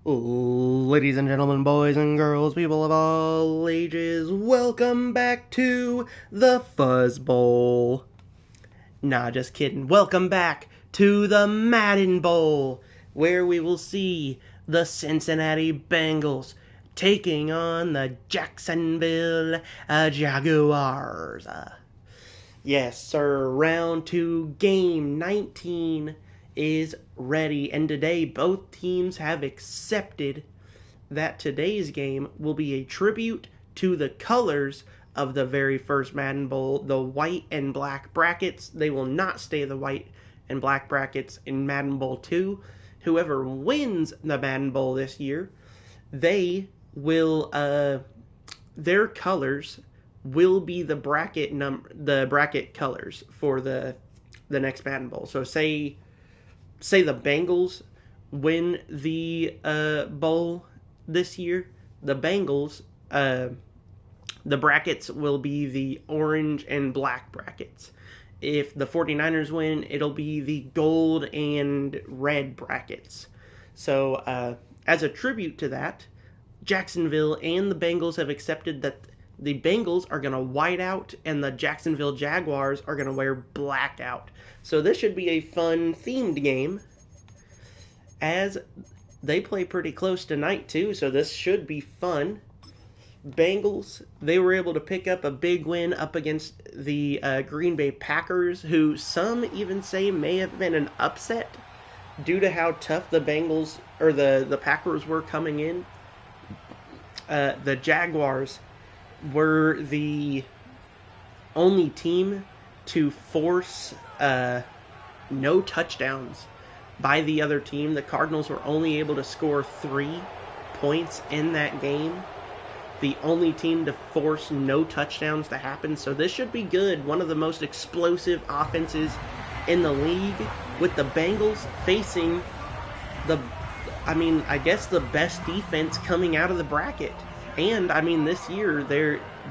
Ladies and gentlemen, boys and girls, people of all ages, welcome back to the Fuzz Bowl. Nah, just kidding. Welcome back to the Madden Bowl, where we will see the Cincinnati Bengals taking on the Jacksonville Jaguars. Yes, sir. Round 2, game 19 is ready. And today, both teams have accepted that today's game will be a tribute to the colors of the very first Madden Bowl, the white and black brackets. They will not stay the white and black brackets in Madden Bowl 2. Whoever wins the Madden Bowl this year, they will, their colors will be the bracket colors for the next Madden Bowl. So say the Bengals win the bowl this year, the Bengals the brackets will be the orange and black brackets. If the 49ers win, it'll be the gold and red brackets. So as a tribute to that, Jacksonville and the Bengals have accepted that the Bengals are going to white out and the Jacksonville Jaguars are going to wear black out. So this should be a fun themed game, as they play pretty close tonight too, so this should be fun. Bengals, they were able to pick up a big win up against the Green Bay Packers, who some even say may have been an upset due to how tough the Bengals or the Packers were coming in. The Jaguars were the only team to force no touchdowns by the other team. The Cardinals were only able to score 3 points in that game. The only team to force no touchdowns to happen. So this should be good. One of the most explosive offenses in the league, with the Bengals facing the best defense coming out of the bracket. And this year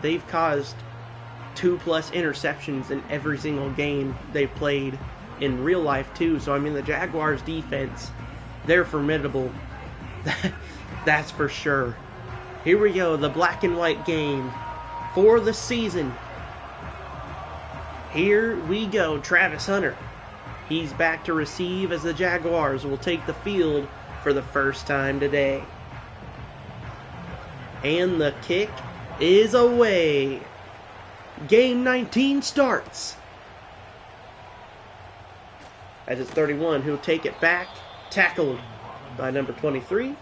they've caused 2+ interceptions in every single game they've played in real life too. So the Jaguars defense, they're formidable. That's for sure. Here we go, the black and white game for the season. Here we go, Travis Hunter. He's back to receive as the Jaguars will take the field for the first time today. And the kick is away. Game 19 starts. As it's 31, who'll take it back, tackled by number 23.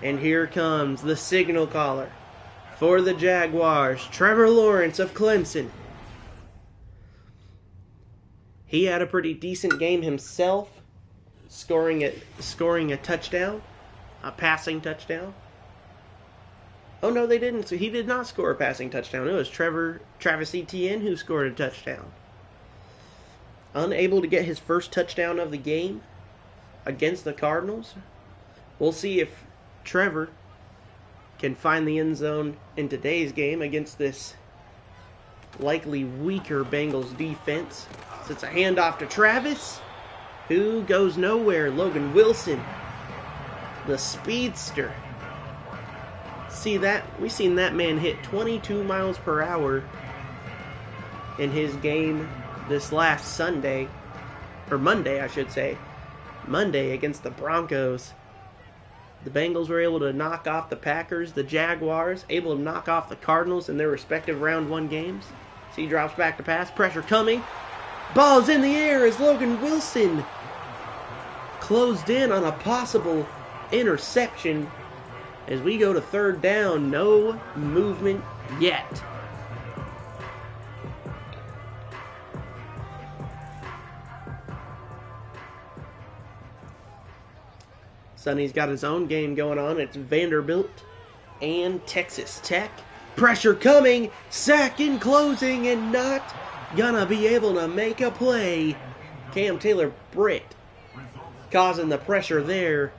And here comes the signal caller for the Jaguars, Trevor Lawrence of Clemson. He had a pretty decent game himself, scoring a touchdown, a passing touchdown. Oh no, they didn't. So he did not score a passing touchdown. It was Travis Etienne who scored a touchdown. Unable to get his first touchdown of the game against the Cardinals. We'll see if Trevor can find the end zone in today's game against this likely weaker Bengals defense. So it's a handoff to Travis, who goes nowhere. Logan Wilson, the speedster. See that? We've seen that man hit 22 miles per hour in his game this last Sunday, or Monday, I should say. Monday against the Broncos. The Bengals were able to knock off the Packers. The Jaguars able to knock off the Cardinals in their respective round 1 games. So he drops back to pass. Pressure coming. Ball's in the air as Logan Wilson closed in on a possible interception. As we go to third down, no movement yet. Sonny's got his own game going on. It's Vanderbilt and Texas Tech. Pressure coming, sack in closing, and not gonna be able to make a play. Cam Taylor-Britt causing the pressure there,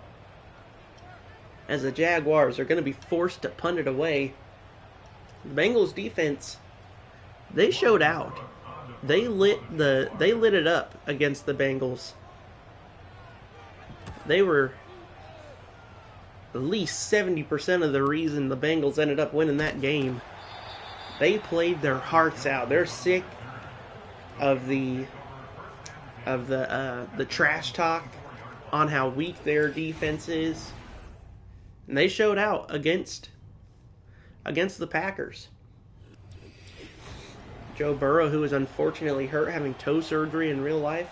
as the Jaguars are going to be forced to punt it away. The Bengals defense, they showed out. They lit it up against the Bengals. They were at least 70% of the reason the Bengals ended up winning that game. They played their hearts out. They're sick of the trash talk on how weak their defense is, and they showed out against the Packers. Joe Burrow, who was unfortunately hurt, having toe surgery in real life,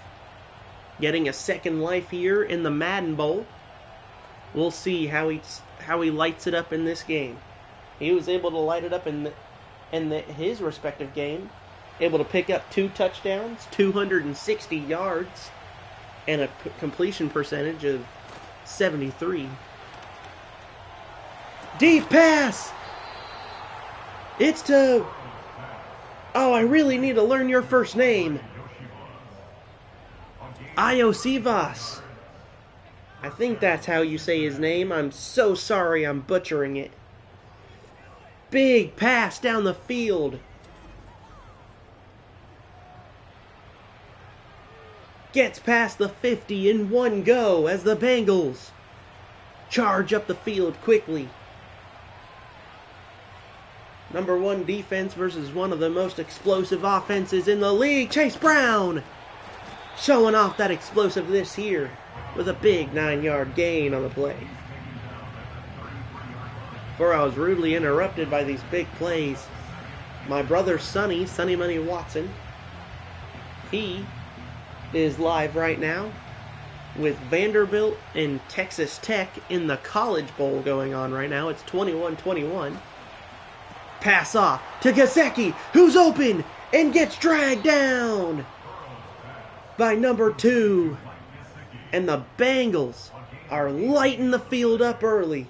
getting a second life here in the Madden Bowl. We'll see how he lights it up in this game. He was able to light it up in his respective game, able to pick up 2 touchdowns, 260 yards, and a completion percentage of 73. Deep pass! It's to... Oh, I really need to learn your first name. Iosivas. I think that's how you say his name. I'm so sorry I'm butchering it. Big pass down the field. Gets past the 50 in one go as the Bengals charge up the field quickly. Number 1 defense versus one of the most explosive offenses in the league. Chase Brown showing off that explosiveness here with a big 9-yard gain on the play. Before I was rudely interrupted by these big plays, my brother Sonny Money Watson, he is live right now with Vanderbilt and Texas Tech in the College Bowl going on right now. It's 21-21. Pass off to Gesicki, who's open and gets dragged down by number 2. And the Bengals are lighting the field up early.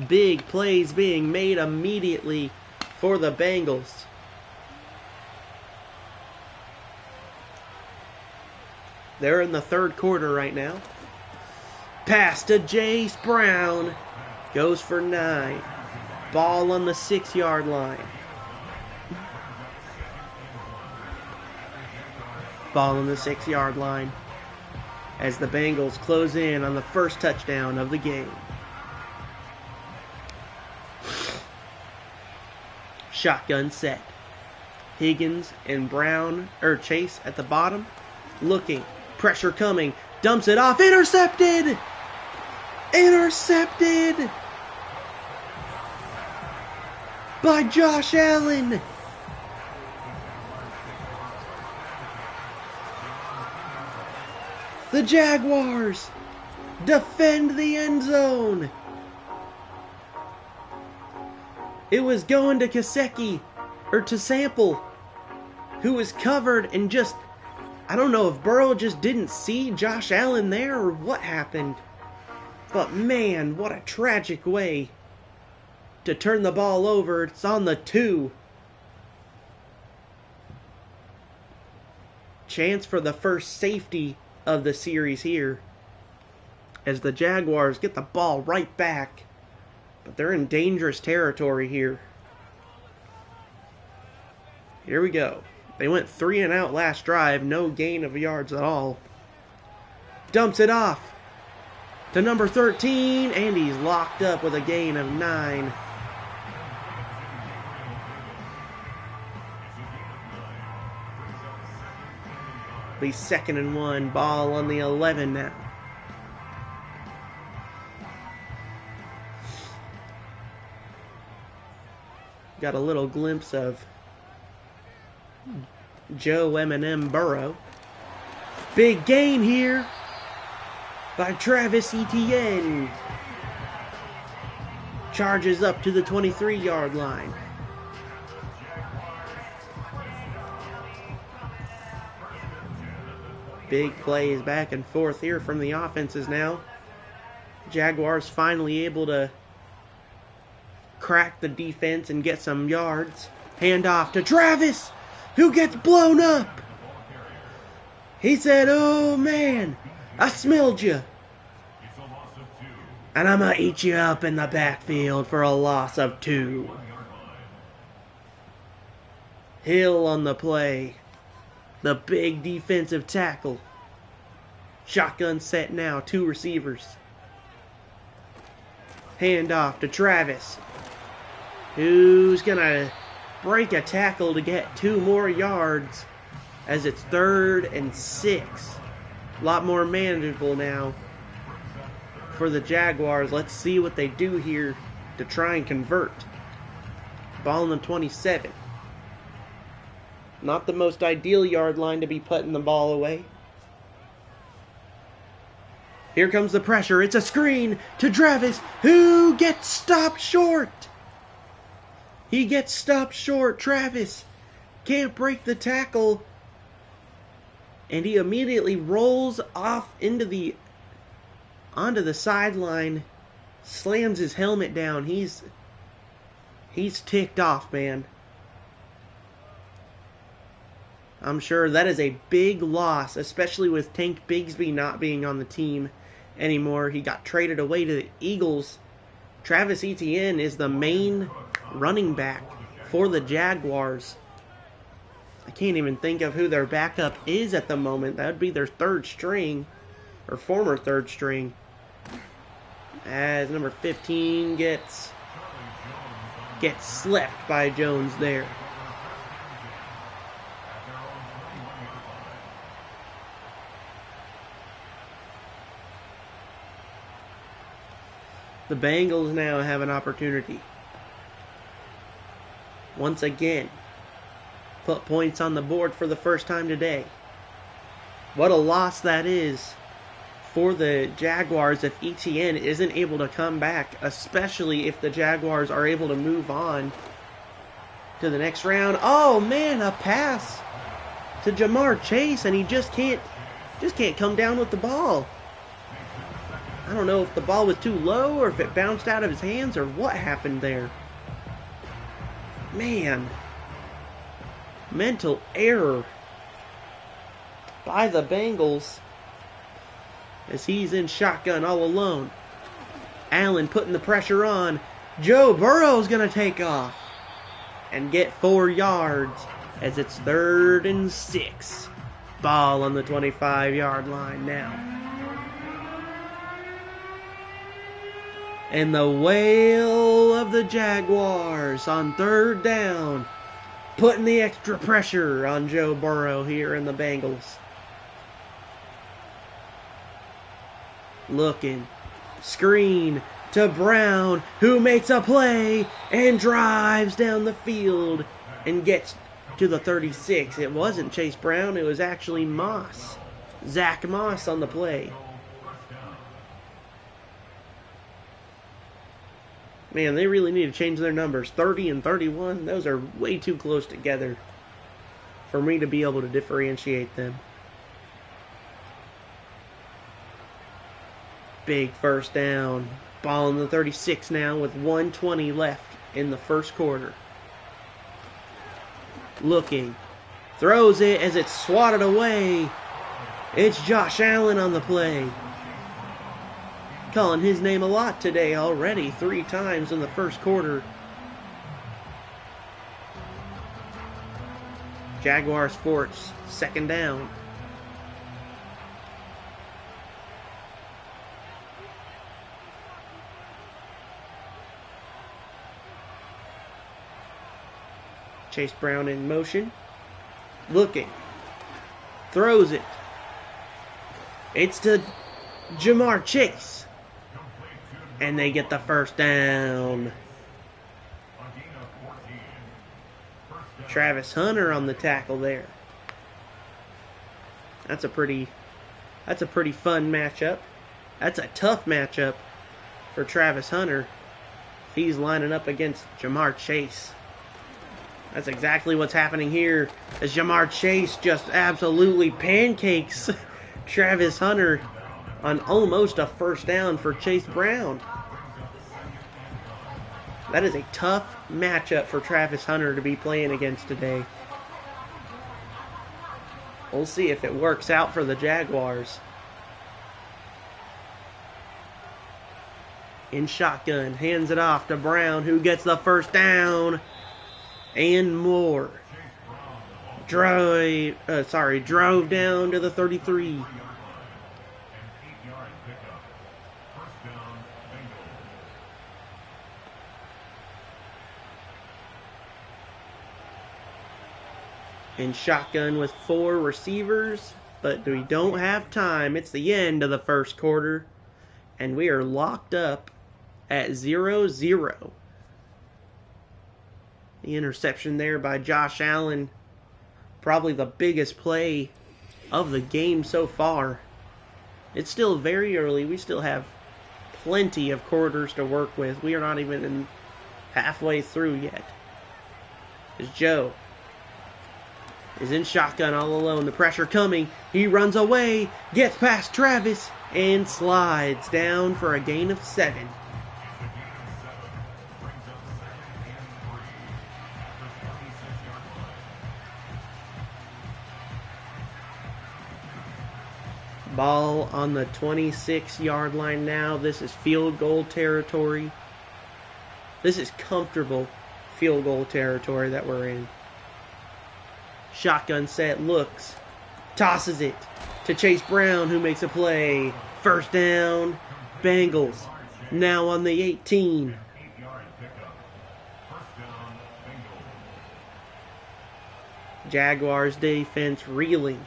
Big plays being made immediately for the Bengals. They're in the third quarter right now. Pass to Chase Brown. Goes for 9. Ball on the 6-yard line. Ball on the 6-yard line as the Bengals close in on the first touchdown of the game. Shotgun set. Higgins and Chase at the bottom. Looking. Pressure coming. Dumps it off. Intercepted! Intercepted! By Josh Allen! The Jaguars defend the end zone. It was going to Gesicki, or to Sample, who was covered and just... I don't know if Burrow just didn't see Josh Allen there or what happened. But man, what a tragic way to turn the ball over. It's on the 2. Chance for the first safety of the series here, as the Jaguars get the ball right back. But they're in dangerous territory here. Here we go. They went 3 and out last drive. No gain of yards at all. Dumps it off to number 13, and he's locked up with a gain of 9. Be 2nd and 1. Ball on the 11 now. Got a little glimpse of Joe Eminem Burrow. Big gain here by Travis Etienne. Charges up to the 23-yard line. Big plays back and forth here from the offenses now. Jaguars finally able to crack the defense and get some yards. Hand off to Travis, who gets blown up. He said, "Oh man, I smelled you. And I'm going to eat you up in the backfield for a loss of 2. Hill on the play. The big defensive tackle. Shotgun set now. 2 receivers. Hand off to Travis, who's going to break a tackle to get 2 more yards as it's 3rd and 6. A lot more manageable now for the Jaguars. Let's see what they do here to try and convert. Ball on the 27. Not the most ideal yard line to be putting the ball away. Here comes the pressure. It's a screen to Travis, who gets stopped short. He gets stopped short. Travis can't break the tackle. And he immediately rolls off onto the sideline, slams his helmet down. He's ticked off, man. I'm sure that is a big loss, especially with Tank Bigsby not being on the team anymore. He got traded away to the Eagles. Travis Etienne is the main running back for the Jaguars. I can't even think of who their backup is at the moment. That would be their 3rd string, or former 3rd string. As number 15 gets slept by Jones there. The Bengals now have an opportunity. Once again, put points on the board for the first time today. What a loss that is for the Jaguars if Etienne isn't able to come back, especially if the Jaguars are able to move on to the next round. Oh man, a pass to Jamar Chase, and he just can't come down with the ball. I don't know if the ball was too low or if it bounced out of his hands or what happened there. Man. Mental error by the Bengals as he's in shotgun all alone. Allen putting the pressure on. Joe Burrow's going to take off and get 4 yards as it's 3rd and 6. Ball on the 25-yard line now. And the wail of the Jaguars on 3rd down, putting the extra pressure on Joe Burrow here in the Bengals. Looking, screen to Brown, who makes a play and drives down the field and gets to the 36. It wasn't Chase Brown, it was actually Moss. Zach Moss on the play. Man, they really need to change their numbers. 30 and 31, those are way too close together for me to be able to differentiate them. Big first down. Ball on the 36 now with 1:20 left in the first quarter. Looking. Throws it as it's swatted away. It's Josh Allen on the play. Calling his name a lot today already, 3 times in the first quarter. Jaguars force, 2nd down. Chase Brown in motion. Looking. Throws it. It's to Jamar Chase. And they get the first down. Travis Hunter on the tackle there. That's a pretty fun matchup. That's a tough matchup for Travis Hunter if he's lining up against Jamar Chase. That's exactly what's happening here as Jamar Chase just absolutely pancakes Travis Hunter on almost a first down for Chase Brown. That is a tough matchup for Travis Hunter to be playing against today. We'll see if it works out for the Jaguars. In shotgun, hands it off to Brown, who gets the first down and more. Drove down to the 33. in shotgun with 4 receivers, but we don't have time. It's the end of the first quarter, and we are locked up at 0-0. The interception there by Josh Allen, probably the biggest play of the game so far. It's still very early. We still have plenty of quarters to work with. We are not even halfway through yet. As Joe is in shotgun all alone. The pressure coming. He runs away, gets past Travis, and slides down for a gain of 7. Ball on the 26-yard line now. This is field goal territory. This is comfortable field goal territory that we're in. Shotgun set, looks, tosses it to Chase Brown, who makes a play. First down, Bengals. Now on the 18. Jaguars defense reeling.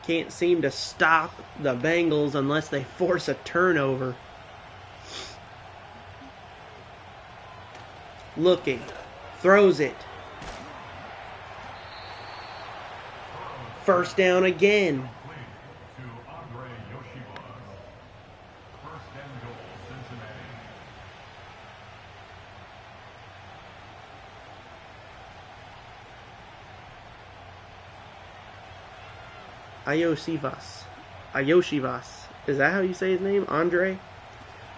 Can't seem to stop the Bengals unless they force a turnover. Looking, throws it. First down again. Ayoshivas. Is that how you say his name? Andre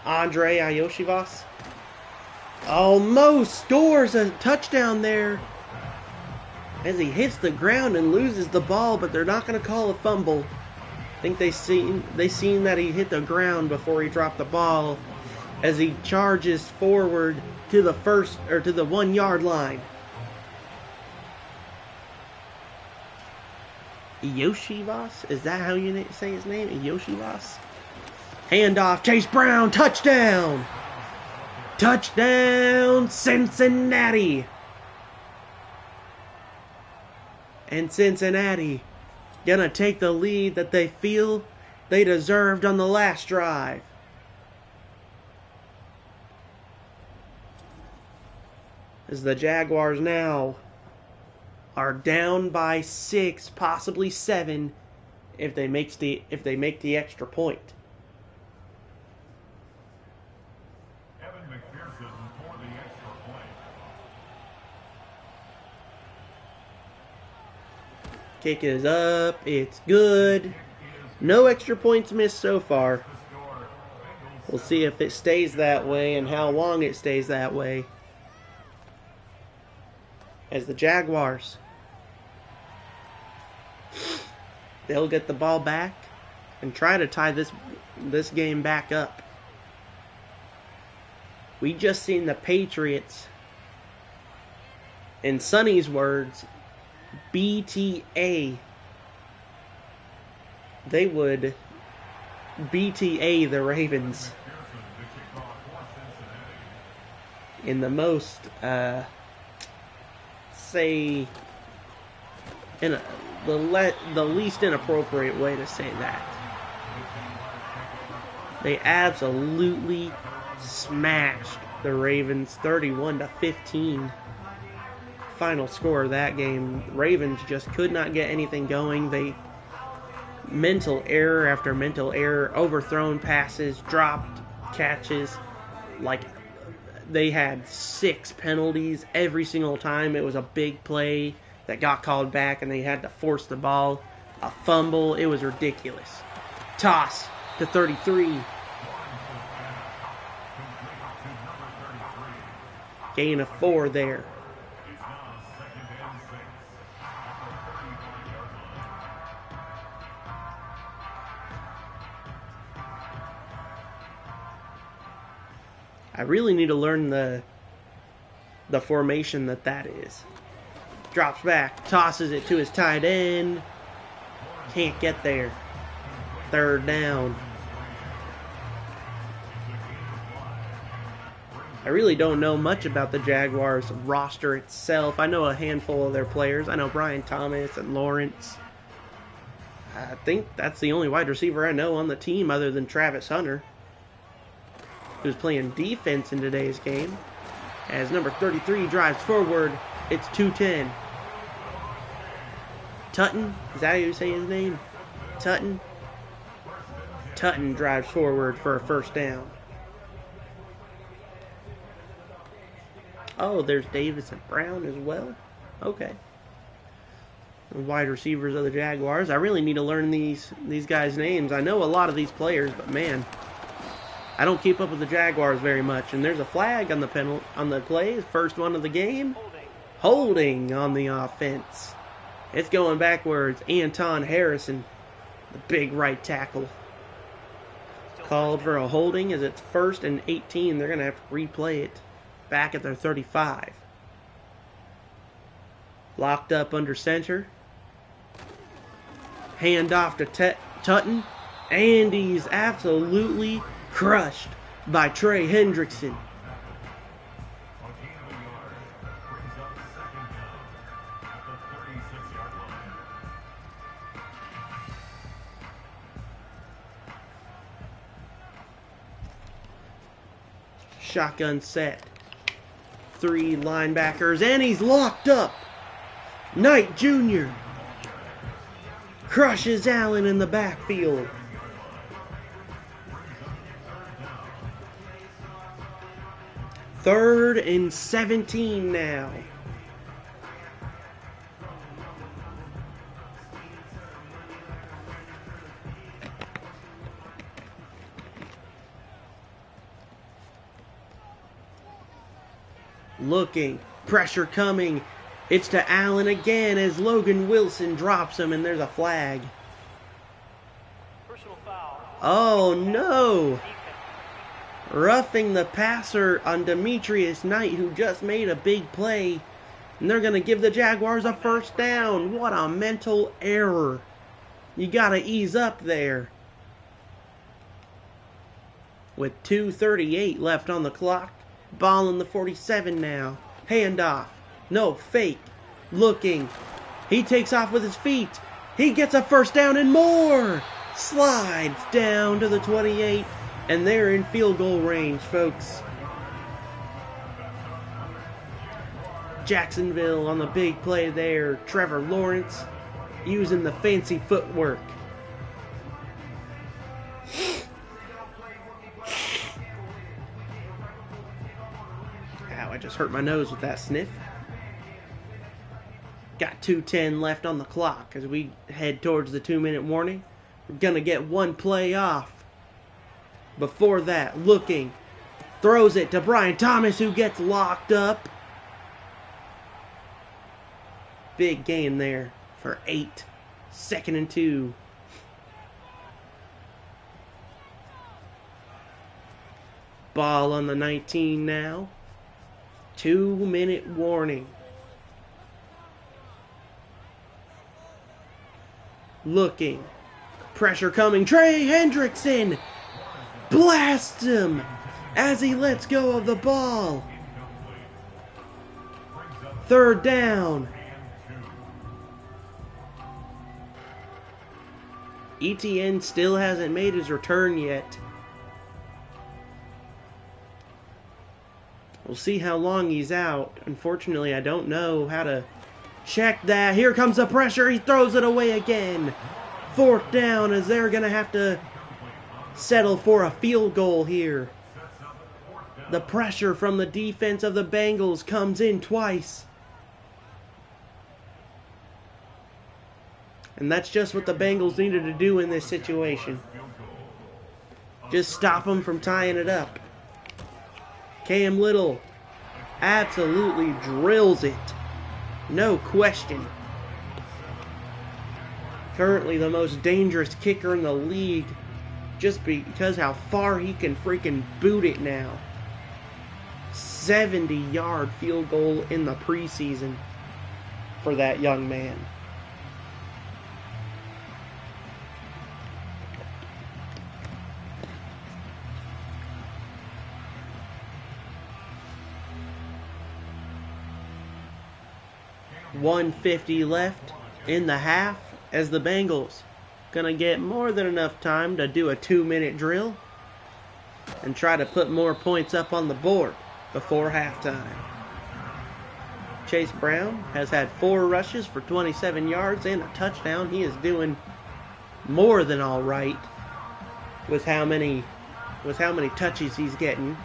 Ayoshivas. Almost scores a touchdown there as he hits the ground and loses the ball, but they're not going to call a fumble. I think they seen that he hit the ground before he dropped the ball as he charges forward to the 1 yard line. Yoshivas? Is that how you say his name? Yoshivas? Handoff, Chase Brown, touchdown! Touchdown, Cincinnati! And Cincinnati gonna take the lead that they feel they deserved on the last drive. As the Jaguars now are down by 6, possibly 7, if they make the extra point. Kick is up. It's good. No extra points missed so far. We'll see if it stays that way and how long it stays that way. As the Jaguars, they'll get the ball back and try to tie this game back up. We just seen the Patriots, in Sonny's words, BTA. They would BTA the Ravens in the most, say, in the least inappropriate way to say that. They absolutely smashed the Ravens 31-15. Final score of that game. Ravens just could not get anything going. They mental error after mental error, overthrown passes, dropped catches. Like, they had 6 penalties every single time. It was a big play that got called back and they had to force the ball. A fumble. It was ridiculous. Toss to 33. Gain of 4 there. I really need to learn the formation that is. Drops back, tosses it to his tight end. Can't get there. Third down. I really don't know much about the Jaguars roster itself. I know a handful of their players. I know Brian Thomas and Lawrence. I think that's the only wide receiver I know on the team other than Travis Hunter, who's playing defense in today's game. As number 33 drives forward, it's 2-10. Tutton? Is that how you say his name? Tutton? Tutton drives forward for a first down. Oh, there's Davis and Brown as well? Okay. The wide receivers of the Jaguars. I really need to learn these guys' names. I know a lot of these players, but man, I don't keep up with the Jaguars very much. And there's a flag on the play, first one of the game. Holding on the offense. It's going backwards. Anton Harrison, the big right tackle, called for a holding as it's 1st and 18. They're going to have to replay it back at their 35. Locked up under center. Hand off to Tutton. And he's absolutely crushed by Trey Hendrickson. Shotgun set. 3 linebackers, and he's locked up. Knight Jr. crushes Allen in the backfield. Third and 17 now. Looking, pressure coming. It's to Allen again as Logan Wilson drops him, and there's a flag. Personal foul. Oh no! Roughing the passer on Demetrius Knight, who just made a big play. And they're going to give the Jaguars a first down. What a mental error. You got to ease up there. With 2:38 left on the clock. Ball in the 47 now. Handoff. No, fake. Looking. He takes off with his feet. He gets a first down and more. Slides down to the 28. And they're in field goal range, folks. Jacksonville on the big play there. Trevor Lawrence using the fancy footwork. Ow, I just hurt my nose with that sniff. Got 2:10 left on the clock as we head towards the 2-minute warning. We're going to get one play off. Before that, looking, throws it to Brian Thomas, who gets locked up. Big gain there for 8. 2nd and 2. Ball on the 19 now. 2-minute warning. Looking. Pressure coming. Trey Hendrickson blasts him as he lets go of the ball. 3rd down. ETN still hasn't made his return yet. We'll see how long he's out. Unfortunately, I don't know how to check that. Here comes the pressure. He throws it away again. 4th down as they're going to have to settle for a field goal here. The pressure from the defense of the Bengals comes in twice. And that's just what the Bengals needed to do in this situation. Just stop them from tying it up. Cam Little absolutely drills it. No question. Currently the most dangerous kicker in the league, just because how far he can freaking boot it now. 70-yard field goal in the preseason for that young man. 1:50 left in the half as the Bengals gonna get more than enough time to do a 2-minute drill and try to put more points up on the board before halftime. Chase Brown has had 4 rushes for 27 yards and a touchdown. He is doing more than all right with how many touches he's getting.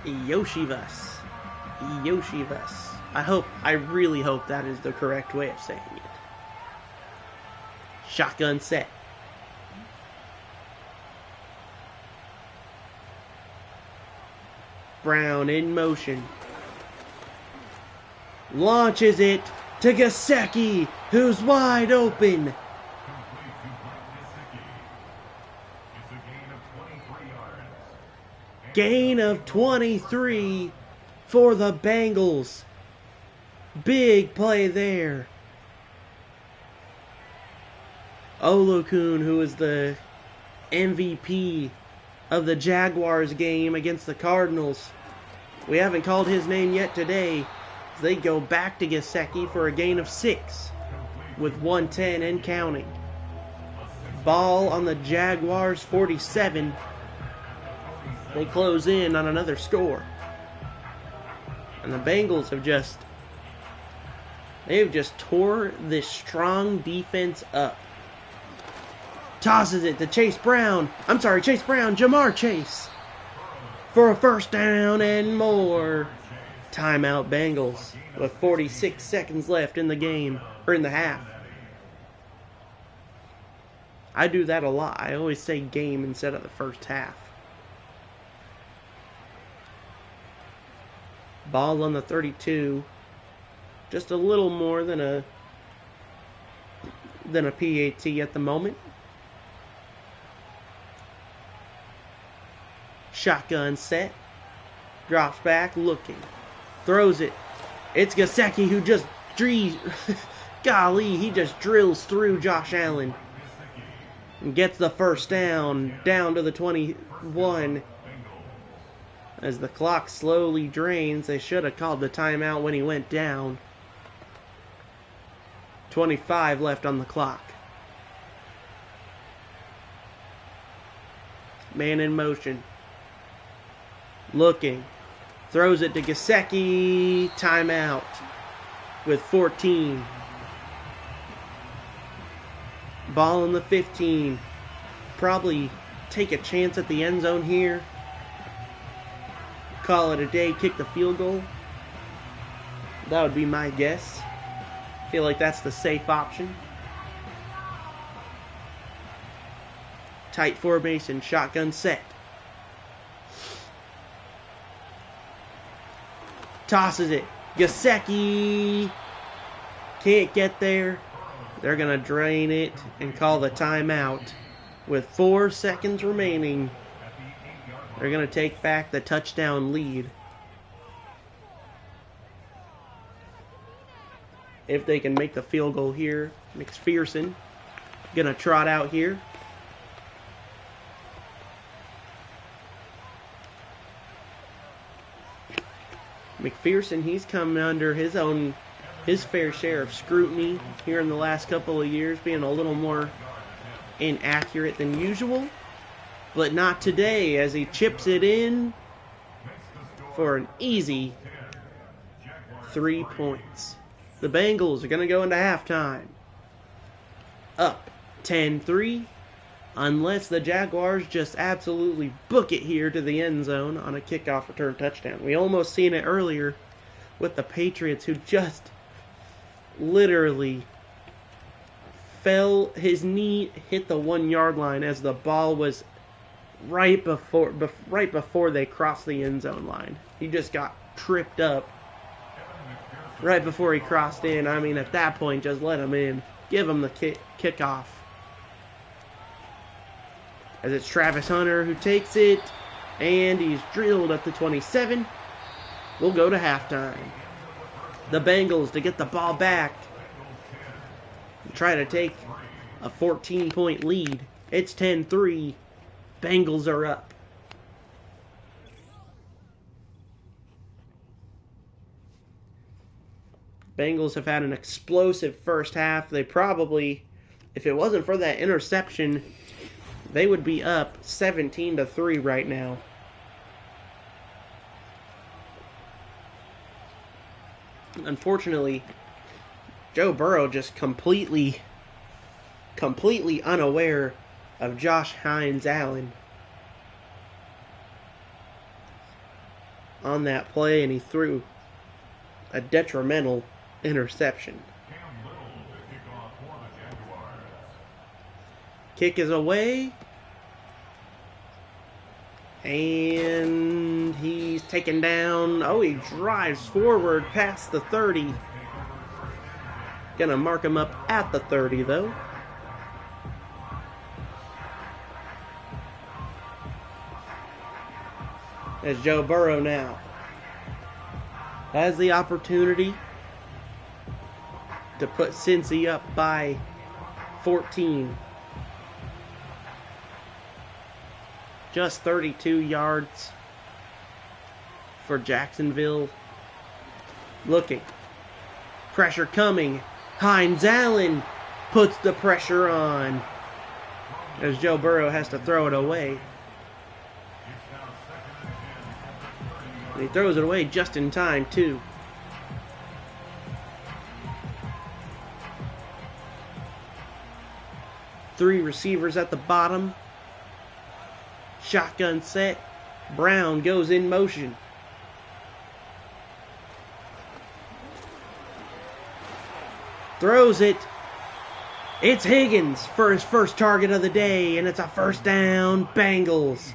Yoshivas. I really hope that is the correct way of saying it. Shotgun set. Brown in motion. Launches it to Gesicki, who's wide open. Gain of 23 for the Bengals. Big play there. Olokun, who is the MVP of the Jaguars game against the Cardinals. We haven't called his name yet today. They go back to Gesicki for a gain of 6 with 1:10 and counting. Ball on the Jaguars 47. They close in on another score. And the Bengals they've just tore this strong defense up. Tosses it to Jamar Chase. For a first down and more. Timeout Bengals with 46 seconds left in the game, or in the half. I do that a lot. I always say game instead of the first half. Ball on the 32. Just a little more than a PAT at the moment. Shotgun set. Drops back, looking. Throws it. It's Gesicki who just golly, he just drills through Josh Allen. And gets the first down to the 21. As the clock slowly drains, they should have called the timeout when he went down. 25 left on the clock. Man in motion. Looking. Throws it to Gesicki. Timeout with 14. Ball in the 15. Probably take a chance at the end zone here. Call it a day, kick the field goal. That would be my guess. Feel like that's the safe option. Tight formation, shotgun set. Tosses it. Gesicki can't get there. They're going to drain it and call the timeout. With 4 seconds remaining, they're going to take back the touchdown lead. If they can make the field goal here, McPherson going to trot out here. McPherson, he's come under his fair share of scrutiny here in the last couple of years, being a little more inaccurate than usual. But not today, as he chips it in for an easy 3 points. The Bengals are going to go into halftime up 10-3, unless the Jaguars just absolutely book it here to the end zone on a kickoff return touchdown. We almost seen it earlier with the Patriots, who just literally his knee hit the 1-yard line as the ball was right before they crossed the end zone line. He just got tripped up right before he crossed in. I mean, at that point, just let him in. Give him the kickoff. As it's Travis Hunter who takes it, and he's drilled at the 27. We'll go to halftime. The Bengals to get the ball back and try to take a 14-point lead. It's 10-3. Bengals are up. Bengals have had an explosive first half. They probably, if it wasn't for that interception, they would be up 17-3 right now. Unfortunately, Joe Burrow just completely unaware of Josh Hines-Allen on that play, and he threw a detrimental interception. Kick is away, and he's taken down. Oh, he drives forward past the 30. Gonna mark him up at the 30, though. As Joe Burrow now has the opportunity to put Cincy up by 14. Just 32 yards for Jacksonville. Looking. Pressure coming. Hines-Allen puts the pressure on as Joe Burrow has to throw it away. And he throws it away just in time, too. Three receivers at the bottom. Shotgun set. Brown goes in motion. Throws it. It's Higgins for his first target of the day, and it's a first down, Bengals.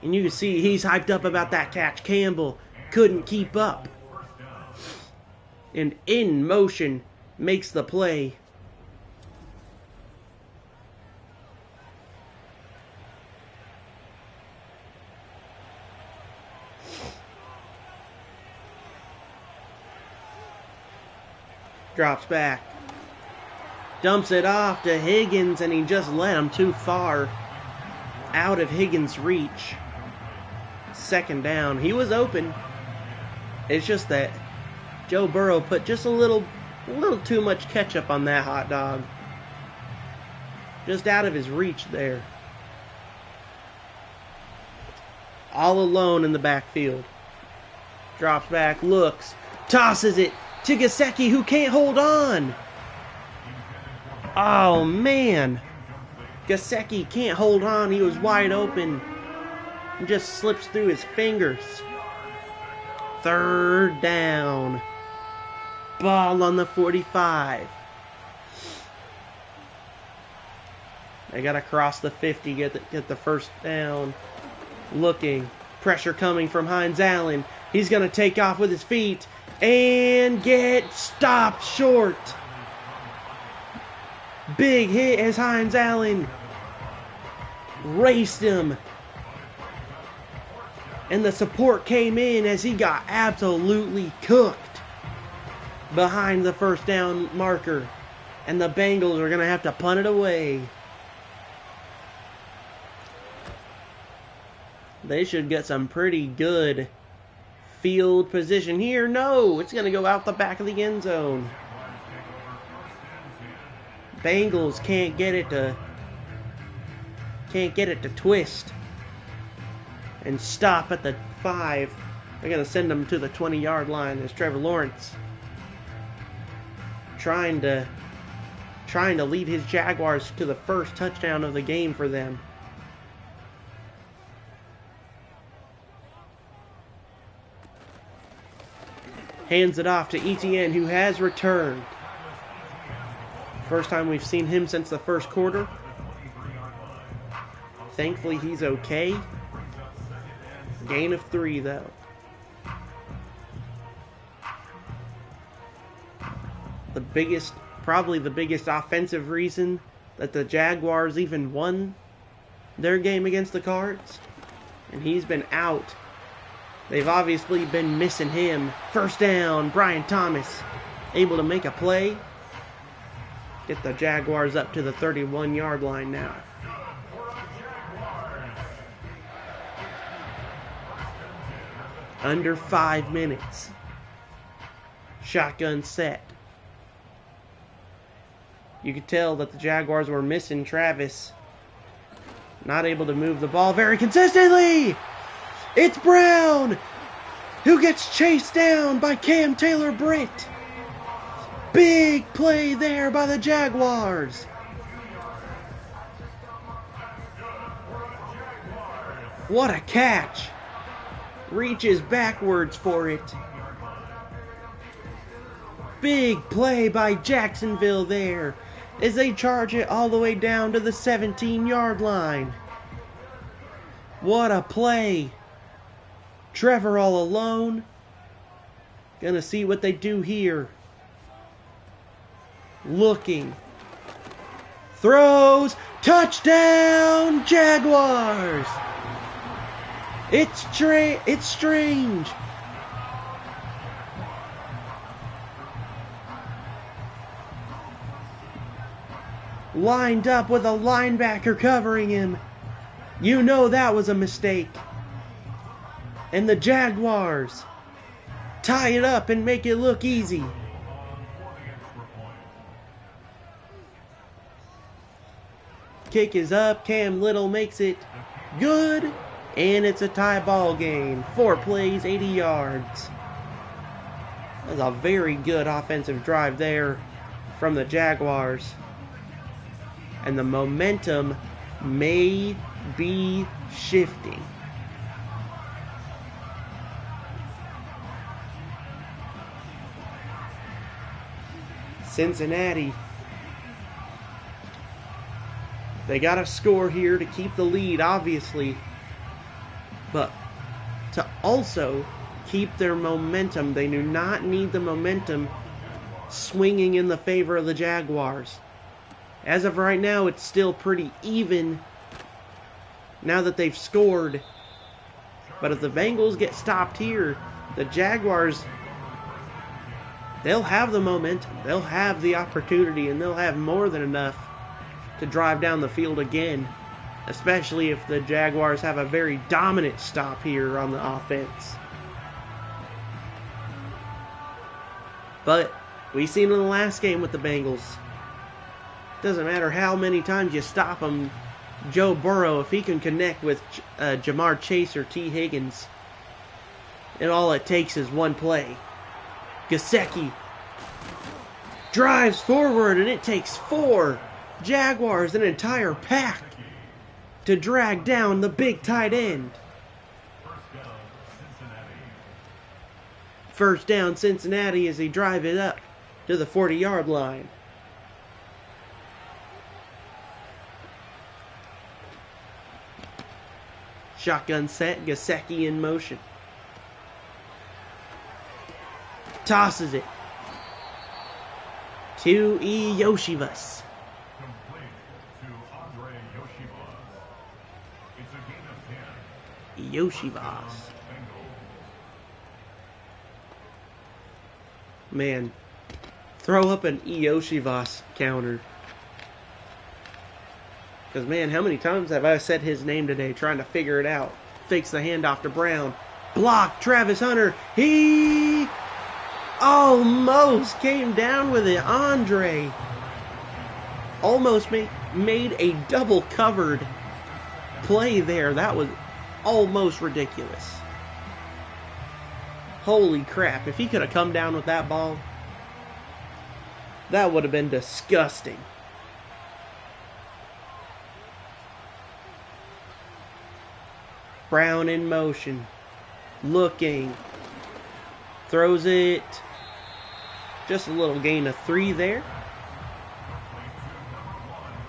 And you can see he's hyped up about that catch. Campbell couldn't keep up. And in motion makes the play. Drops back. Dumps it off to Higgins, and he just let him too far out of Higgins' reach. Second down. He was open. It's just that Joe Burrow put just a little too much ketchup on that hot dog. Just out of his reach there. All alone in the backfield. Drops back, looks, tosses it to Gesicki, who can't hold on. Oh, man. Gesicki can't hold on. He was wide open. It just slips through his fingers. Third down. Ball on the 45. They got to cross the 50, get the first down. Looking. Pressure coming from Hines-Allen. He's going to take off with his feet and get stopped short. Big hit as Hines-Allen raced him. And the support came in as he got absolutely cooked behind the first down marker. And the Bengals are going to have to punt it away. They should get some pretty good field position here. No, it's going to go out the back of the end zone. Bengals can't get it to twist and stop at the 5. They're going to send them to the 20-yard line as Trevor Lawrence trying to lead his Jaguars to the first touchdown of the game for them. Hands it off to Etienne, who has returned. First time we've seen him since the first quarter. Thankfully, he's okay. Gain of 3, though. Probably the biggest offensive reason that the Jaguars even won their game against the Cards. And he's been out. They've obviously been missing him. First down, Brian Thomas able to make a play. Get the Jaguars up to the 31-yard line now. Under 5 minutes. Shotgun set. You could tell that the Jaguars were missing Travis. Not able to move the ball very consistently. It's Brown, who gets chased down by Cam Taylor-Britt. Big play there by the Jaguars. What a catch. Reaches backwards for it. Big play by Jacksonville there as they charge it all the way down to the 17-yard line. What a play. Trevor all alone. Gonna see what they do here. Looking. Throws. Touchdown, Jaguars. It's strange. Lined up with a linebacker covering him. You know that was a mistake. And the Jaguars tie it up and make it look easy. Kick is up. Cam Little makes it good. And it's a tie ball game. 4 plays, 80 yards. That was a very good offensive drive there from the Jaguars. And the momentum may be shifting. Cincinnati. They got to score here to keep the lead, obviously. But to also keep their momentum, they do not need the momentum swinging in the favor of the Jaguars. As of right now, it's still pretty even now that they've scored. But if the Bengals get stopped here, the Jaguars, they'll have the momentum, they'll have the opportunity, and they'll have more than enough to drive down the field again. Especially if the Jaguars have a very dominant stop here on the offense. But we've seen in the last game with the Bengals, doesn't matter how many times you stop him, Joe Burrow, if he can connect with Jamar Chase or T. Higgins, and all it takes is one play. Gesicki drives forward, and it takes 4 Jaguars, an entire pack, to drag down the big tight end. First down, Cincinnati, as they drive it up to the 40-yard line. Shotgun set, Gesicki in motion. Tosses it to Yoshivas. Yoshivas. Man, throw up an Yoshivas counter. Because, man, how many times have I said his name today trying to figure it out? Fakes the handoff to Brown. Block, Travis Hunter. He almost came down with it. Andre almost made a double covered play there. That was almost ridiculous. Holy crap. If he could have come down with that ball, that would have been disgusting. Brown in motion. Looking. Throws it. Just a little gain of 3 there.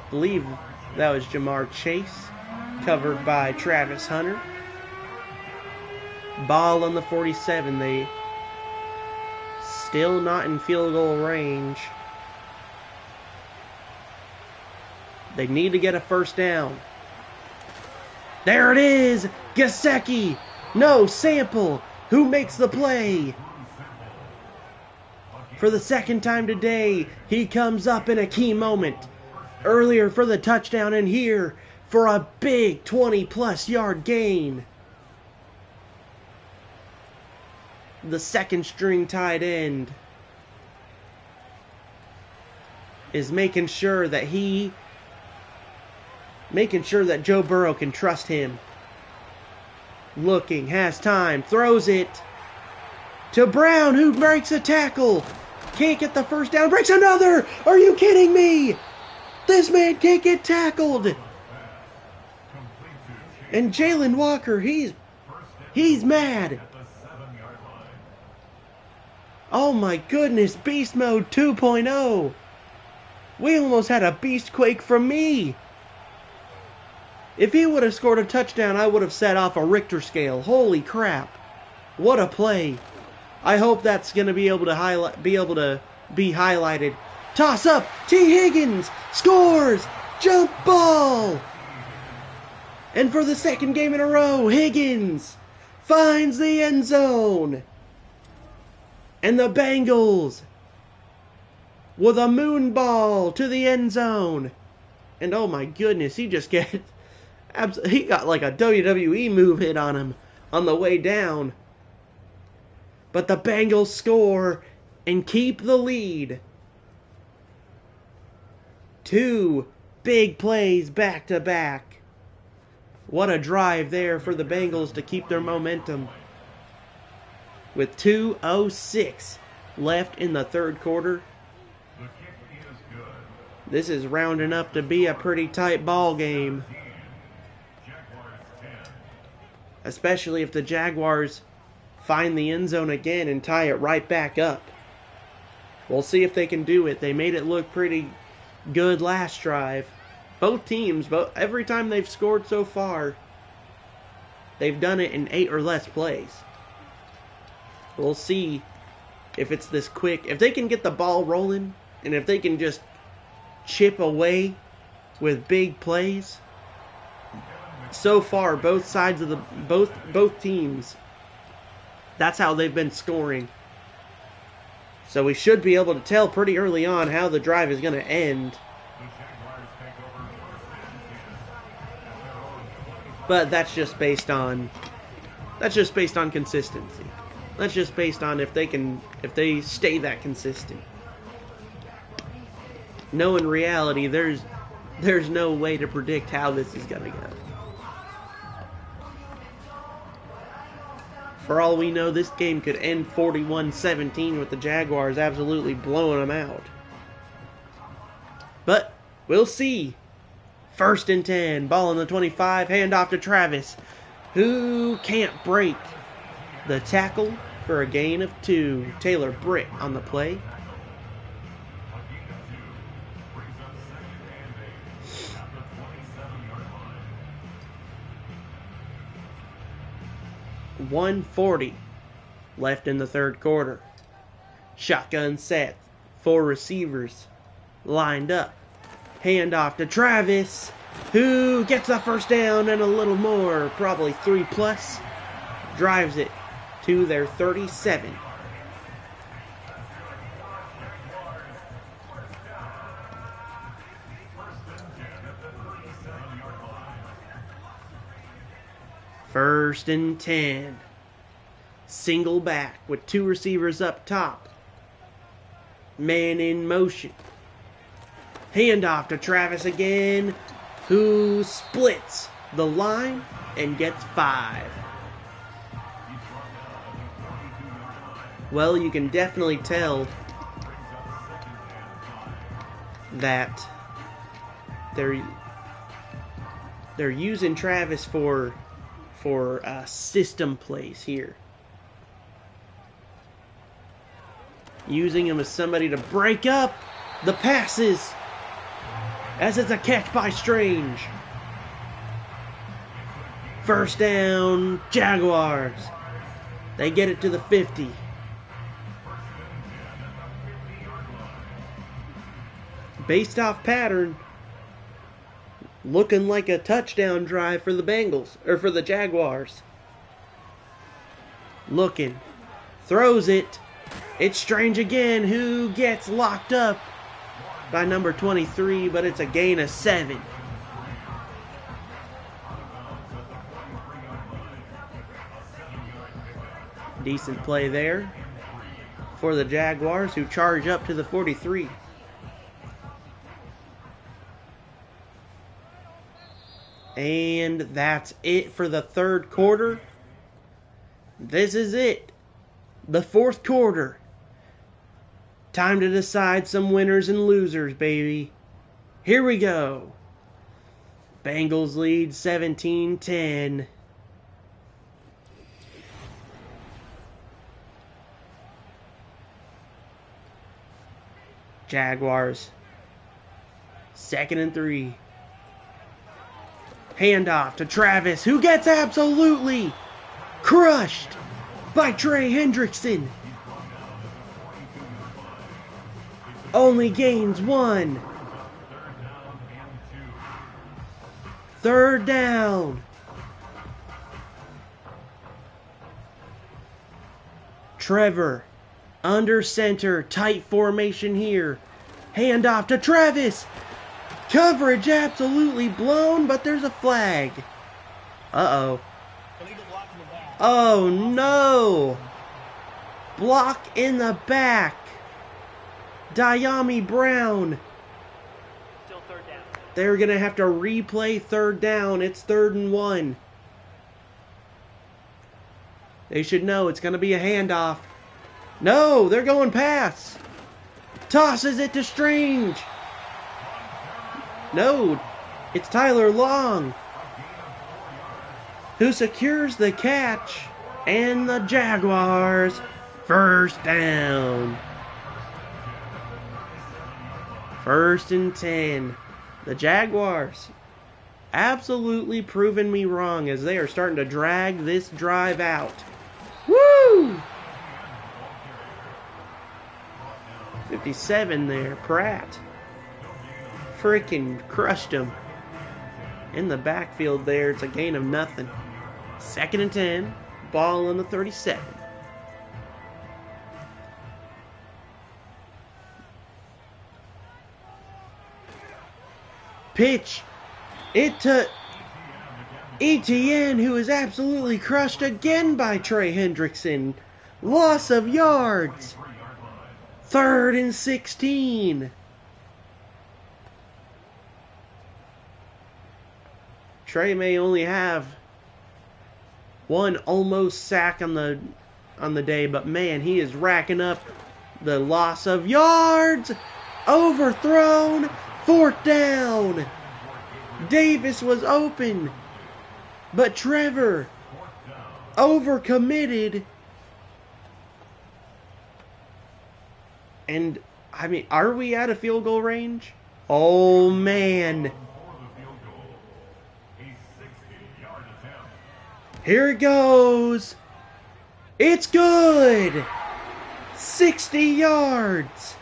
I believe that was Jamar Chase. Covered by Travis Hunter. Ball on the 47. They still not in field goal range. They need to get a first down. There it is! Gesicki! No, Sample! Who makes the play? For the second time today, he comes up in a key moment. Earlier for the touchdown, and here for a big 20-plus yard gain. The second string tight end is making sure that Joe Burrow can trust him. Looking, has time, throws it to Brown, who breaks a tackle. Can't get the first down, breaks another! Are you kidding me? This man can't get tackled. And Jalen Walker, he's mad. Oh my goodness, Beast Mode 2.0. We almost had a Beast Quake from me. If he would have scored a touchdown, I would have set off a Richter scale. Holy crap. What a play. I hope that's going to be able to be highlighted. Toss up. T. Higgins scores. Jump ball. And for the second game in a row, Higgins finds the end zone. And the Bengals with a moon ball to the end zone. And oh my goodness, he got like a WWE move hit on him on the way down. But the Bengals score and keep the lead. 2 big plays back to back. What a drive there for the Bengals to keep their momentum. With 2:06 left in the third quarter. This is rounding up to be a pretty tight ball game. Especially if the Jaguars find the end zone again and tie it right back up. We'll see if they can do it. They made it look pretty good last drive. Both teams, every time they've scored so far, they've done it in 8 or less plays. We'll see if it's this quick. If they can get the ball rolling, and if they can just chip away with big plays. So far, both sides of both teams, that's how they've been scoring. So we should be able to tell pretty early on how the drive is going to end. But that's just based on consistency. That's just based on if they stay that consistent. No, in reality, there's no way to predict how this is going to go. For all we know, this game could end 41-17 with the Jaguars absolutely blowing them out. But we'll see. 1st and 10, ball on the 25, handoff to Travis, who can't break the tackle for a gain of 2. Taylor Britt on the play. .140 left in the third quarter. Shotgun set. 4 receivers lined up. Handoff to Travis, who gets the first down and a little more, probably 3+. Drives it to their 37. First and 10. Single back with 2 receivers up top. Man in motion. Handoff to Travis again, who splits the line and gets 5. Well, you can definitely tell that they're using Travis for system plays here. Using him as somebody to break up the passes, as it's a catch by Strange. First down, Jaguars. They get it to the 50. Based off pattern, looking like a touchdown drive for the Bengals, or for the Jaguars. Looking, throws it. It's Strange again, who gets locked up by number 23, but it's a gain of 7. Decent play there for the Jaguars, who charge up to the 43. And that's it for the third quarter. This is it. The fourth quarter. Time to decide some winners and losers, baby. Here we go. Bengals lead 17-10. Jaguars. 2nd and 3. Handoff to Travis, who gets absolutely crushed by Trey Hendrickson. Only gains 1. 3rd down. Trevor, under center, tight formation here. Handoff to Travis. Coverage absolutely blown, but there's a flag. Uh-oh. Oh, no. Block in the back. Diami Brown. Still 3rd down. They're going to have to replay 3rd down. It's 3rd and 1. They should know it's going to be a handoff. No, they're going pass. Tosses it to Strange. No, it's Tyler Long who secures the catch, and the Jaguars 1st down. 1st and 10. The Jaguars absolutely proving me wrong as they are starting to drag this drive out. Woo! 57 there, Pratt. Freaking crushed him. In the backfield there, it's a gain of nothing. 2nd and 10, ball on the 37. Pitch. It to Etienne, who is absolutely crushed again by Trey Hendrickson. Loss of yards. 3rd and 16. Trey may only have one almost sack on the day, but man, he is racking up the loss of yards. Overthrown. 4th down. Davis was open, but Trevor overcommitted. And, I mean, are we out of field goal range? Oh, man. Here it goes. It's good. 60 yards.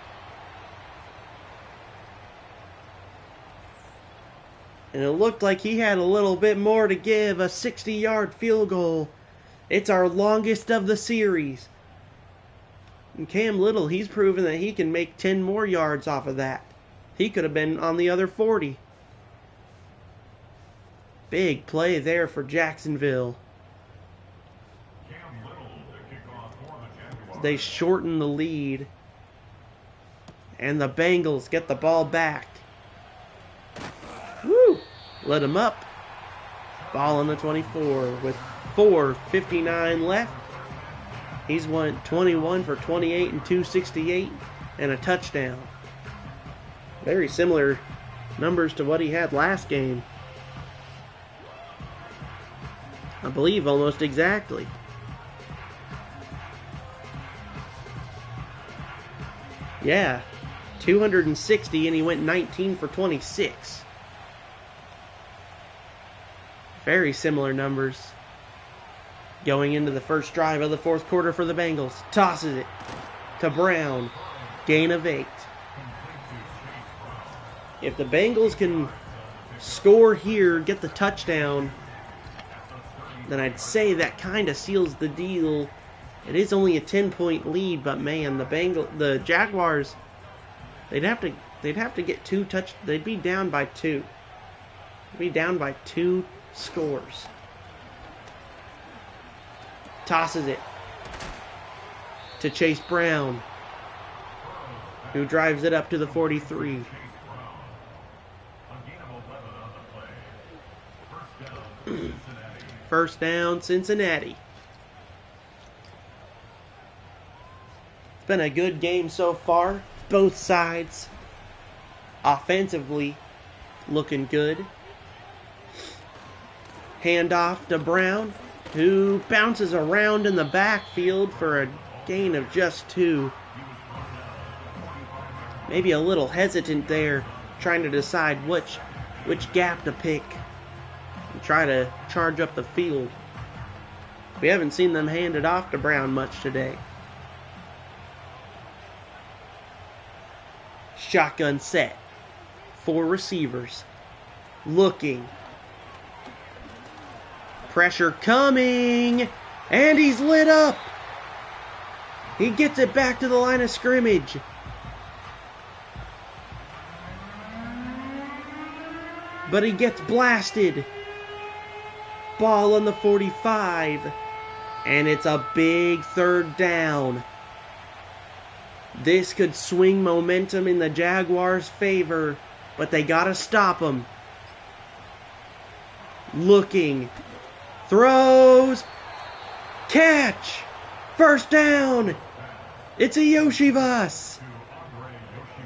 And it looked like he had a little bit more to give, a 60-yard field goal. It's our longest of the series. And Cam Little, he's proven that he can make 10 more yards off of that. He could have been on the other 40. Big play there for Jacksonville. They shorten the lead. And the Bengals get the ball back. Woo! Let him up. Ball on the 24 with 4:59 left. He's went 21 for 28 and 268 and a touchdown. Very similar numbers to what he had last game. I believe almost exactly. Yeah, 260 and he went 19 for 26. Very similar numbers. Going into the first drive of the fourth quarter for the Bengals. Tosses it to Brown. Gain of 8. If the Bengals can score here, get the touchdown, then I'd say that kind of seals the deal. It is only a 10-point lead, but man, the Jaguars, they'd have to get 2 they'd be down by 2. They'd be down by 2 scores. Tosses it to Chase Brown, who drives it up to the 43. First down, Cincinnati. It's been a good game so far. Both sides offensively looking good. Handoff to Brown, who bounces around in the backfield for a gain of just 2. Maybe a little hesitant there, trying to decide which gap to pick and try to charge up the field. We haven't seen them hand it off to Brown much today. Shotgun set. 4 receivers. Looking. Pressure coming. And he's lit up. He gets it back to the line of scrimmage. But he gets blasted. Ball on the 45. And it's a big 3rd down. This could swing momentum in the Jaguars' favor, but they gotta stop him. Looking. Throws. Catch. First down. It's a Yoshivas.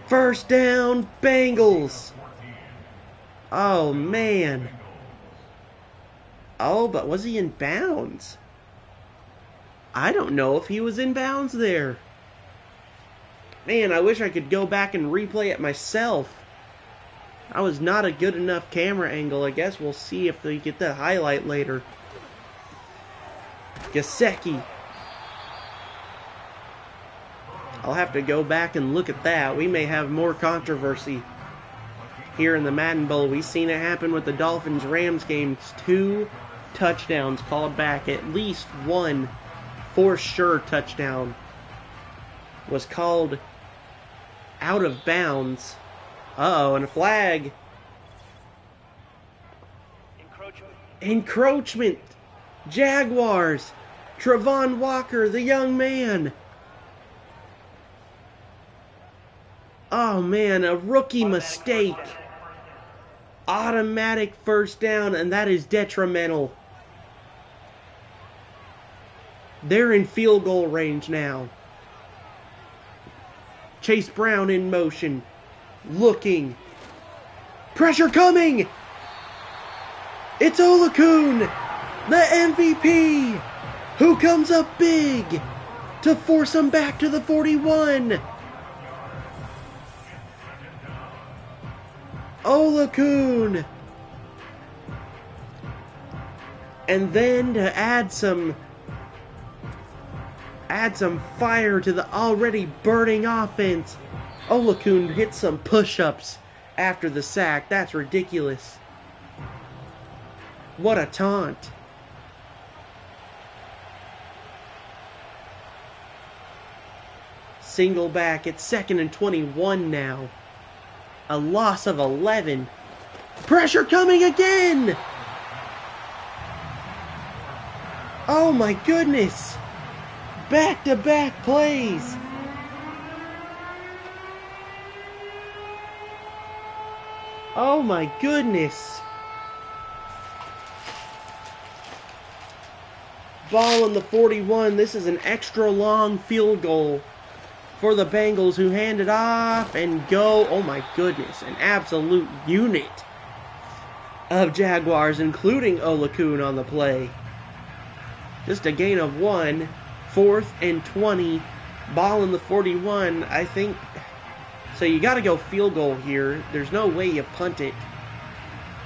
First down, Bengals. Oh, man. Oh, but was he in bounds? I don't know if he was in bounds there. Man, I wish I could go back and replay it myself. That was not a good enough camera angle. I guess we'll see if they get that highlight later. Gesicki. I'll have to go back and look at that. We may have more controversy here in the Madden Bowl. We've seen it happen with the Dolphins-Rams games. 2 touchdowns called back. At least 1 for sure touchdown was called out of bounds. Uh-oh, and a flag. Encroachment. Jaguars. Travon Walker, the young man. Oh, man, a rookie mistake. Automatic first down, and that is detrimental. They're in field goal range now. Chase Brown in motion. Looking. Pressure coming! It's Olakun, the MVP, who comes up big to force him back to the 41. Olakun. And then to add some fire to the already burning offense, Olakun hits some push-ups after the sack. That's ridiculous. What a taunt. Single back. It's 2nd and 21 now. A loss of 11. Pressure coming again! Oh my goodness! Back-to-back plays! Oh my goodness! Ball on the 41. This is an extra long field goal for the Bengals, who hand it off and go. Oh my goodness, an absolute unit of Jaguars, including Olakun on the play. Just a gain of 1. 4th and 20. Ball in the 41, I think. So you got to go field goal here. There's no way you punt it.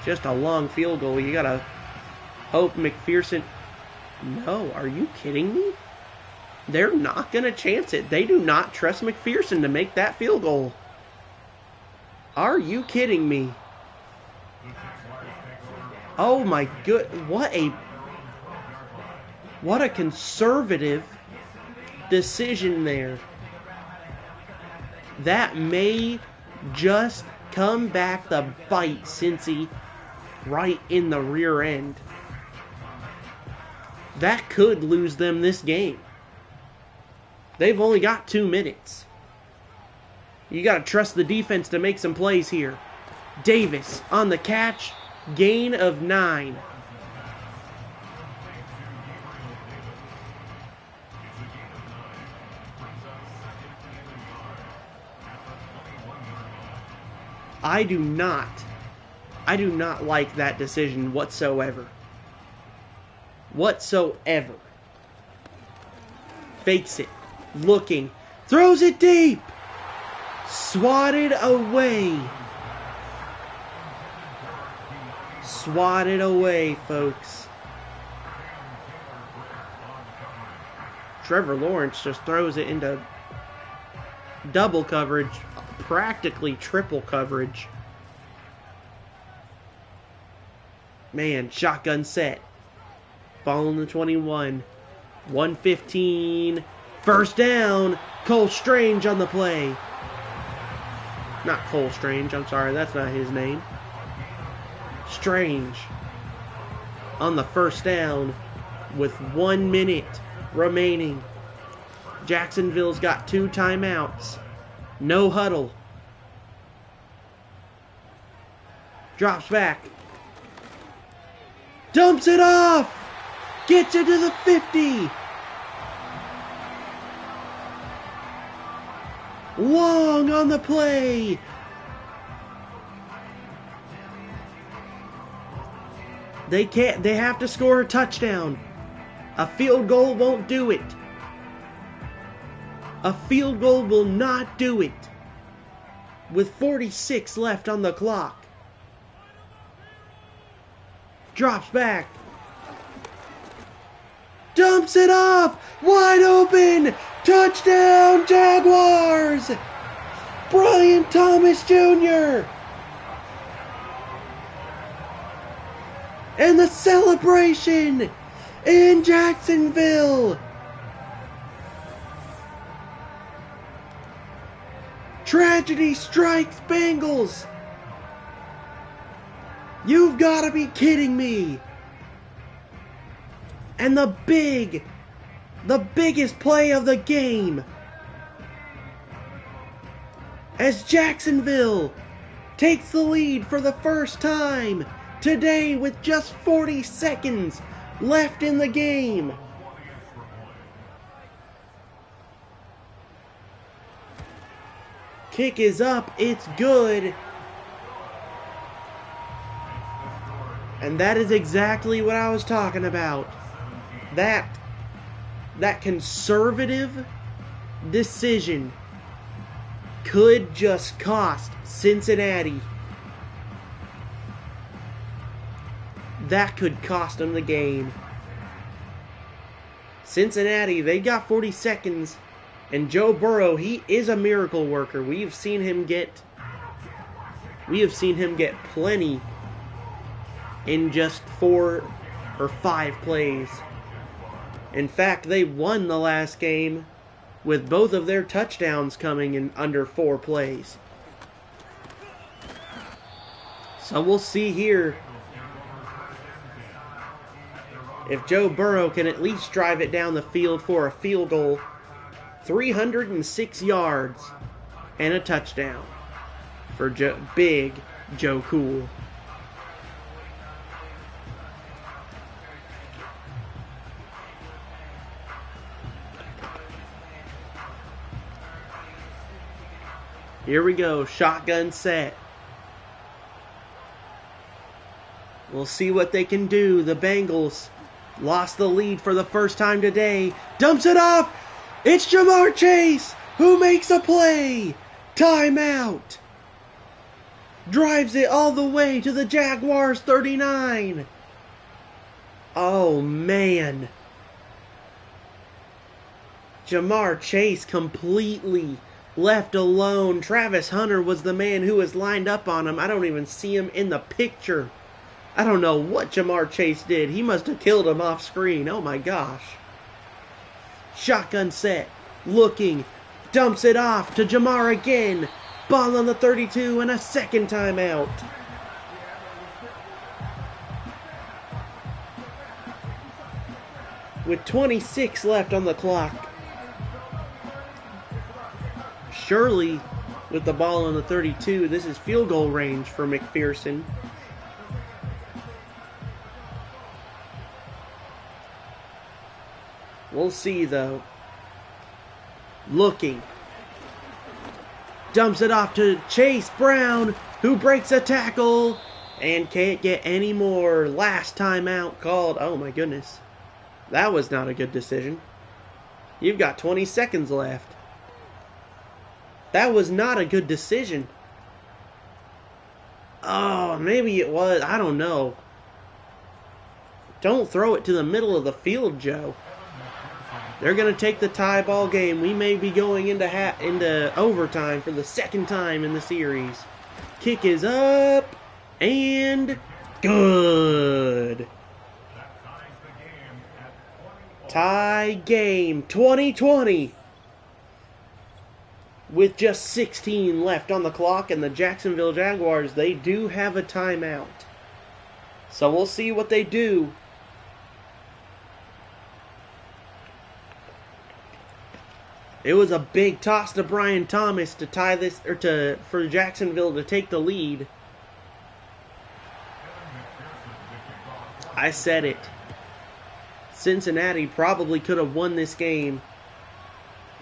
Just a long field goal. You got to hope McPherson. No, are you kidding me? They're not going to chance it. They do not trust McPherson to make that field goal. Are you kidding me? Oh my good, what a conservative decision there. That may just come back to bite Cincy right in the rear end. That could lose them this game. They've only got 2 minutes. You got to trust the defense to make some plays here. Davis on the catch. Gain of 9. I do not like that decision whatsoever. Whatsoever. Fakes it. Looking. Throws it deep. Swatted away. Swatted away, folks. Trevor Lawrence just throws it into double coverage, practically triple coverage. Man, shotgun set. Ball on the 21. 115. First down. Cole Strange on the play. Not Cole Strange, I'm sorry, that's not his name. Strange on the first down with 1 minute remaining. Jacksonville's got 2 timeouts. No huddle. Drops back. Dumps it off. Gets it to the 50. Long on the play. They have to score a touchdown. A field goal won't do it. A field goal will not do it. With 46 left on the clock. Drops back. Dumps it off. Wide open. Touchdown, Jaguars. Brian Thomas Jr. And the celebration in Jacksonville. Tragedy strikes Bengals. You've got to be kidding me. And the biggest play of the game, as Jacksonville takes the lead for the first time today with just 40 seconds left in the game. Kick is up, it's good. And that is exactly what I was talking about. That conservative decision could just cost Cincinnati. That could cost them the game. Cincinnati, they got 40 seconds. And Joe Burrow, he is a miracle worker. We have seen him get plenty in just 4 or 5 plays. In fact, they won the last game with both of their touchdowns coming in under 4 plays. So we'll see here if Joe Burrow can at least drive it down the field for a field goal. 306 yards and a touchdown for Big Joe Cool. Here we go, shotgun set. We'll see what they can do. The Bengals lost the lead for the first time today. Dumps it off. It's Jamar Chase who makes a play. Timeout. Drives it all the way to the Jaguars 39. Oh, man. Jamar Chase completely left alone. Travis Hunter was the man who was lined up on him. I don't even see him in the picture. I don't know what Jamar Chase did. He must have killed him off screen. Oh my gosh. Shotgun set. Looking. Dumps it off to Jamar again. Ball on the 32 and a second timeout. With 26 left on the clock. Shirley with the ball on the 32. This is field goal range for McPherson. We'll see, though. Looking. Dumps it off to Chase Brown. who breaks a tackle and can't get any more. Last timeout called. Oh my goodness. That was not a good decision. You've got 20 seconds left. That was not a good decision. Oh, maybe it was. I don't know. Don't throw it to the middle of the field, Joe. They're going to take the tie ball game. We may be going into overtime for the second time in the series. Kick is up and good. Tie game 2020 with just 16 left on the clock, and the Jacksonville Jaguars, they do have a timeout. So we'll see what they do. It was a big toss to Brian Thomas to tie this, or for Jacksonville to take the lead. I said it. Cincinnati probably could have won this game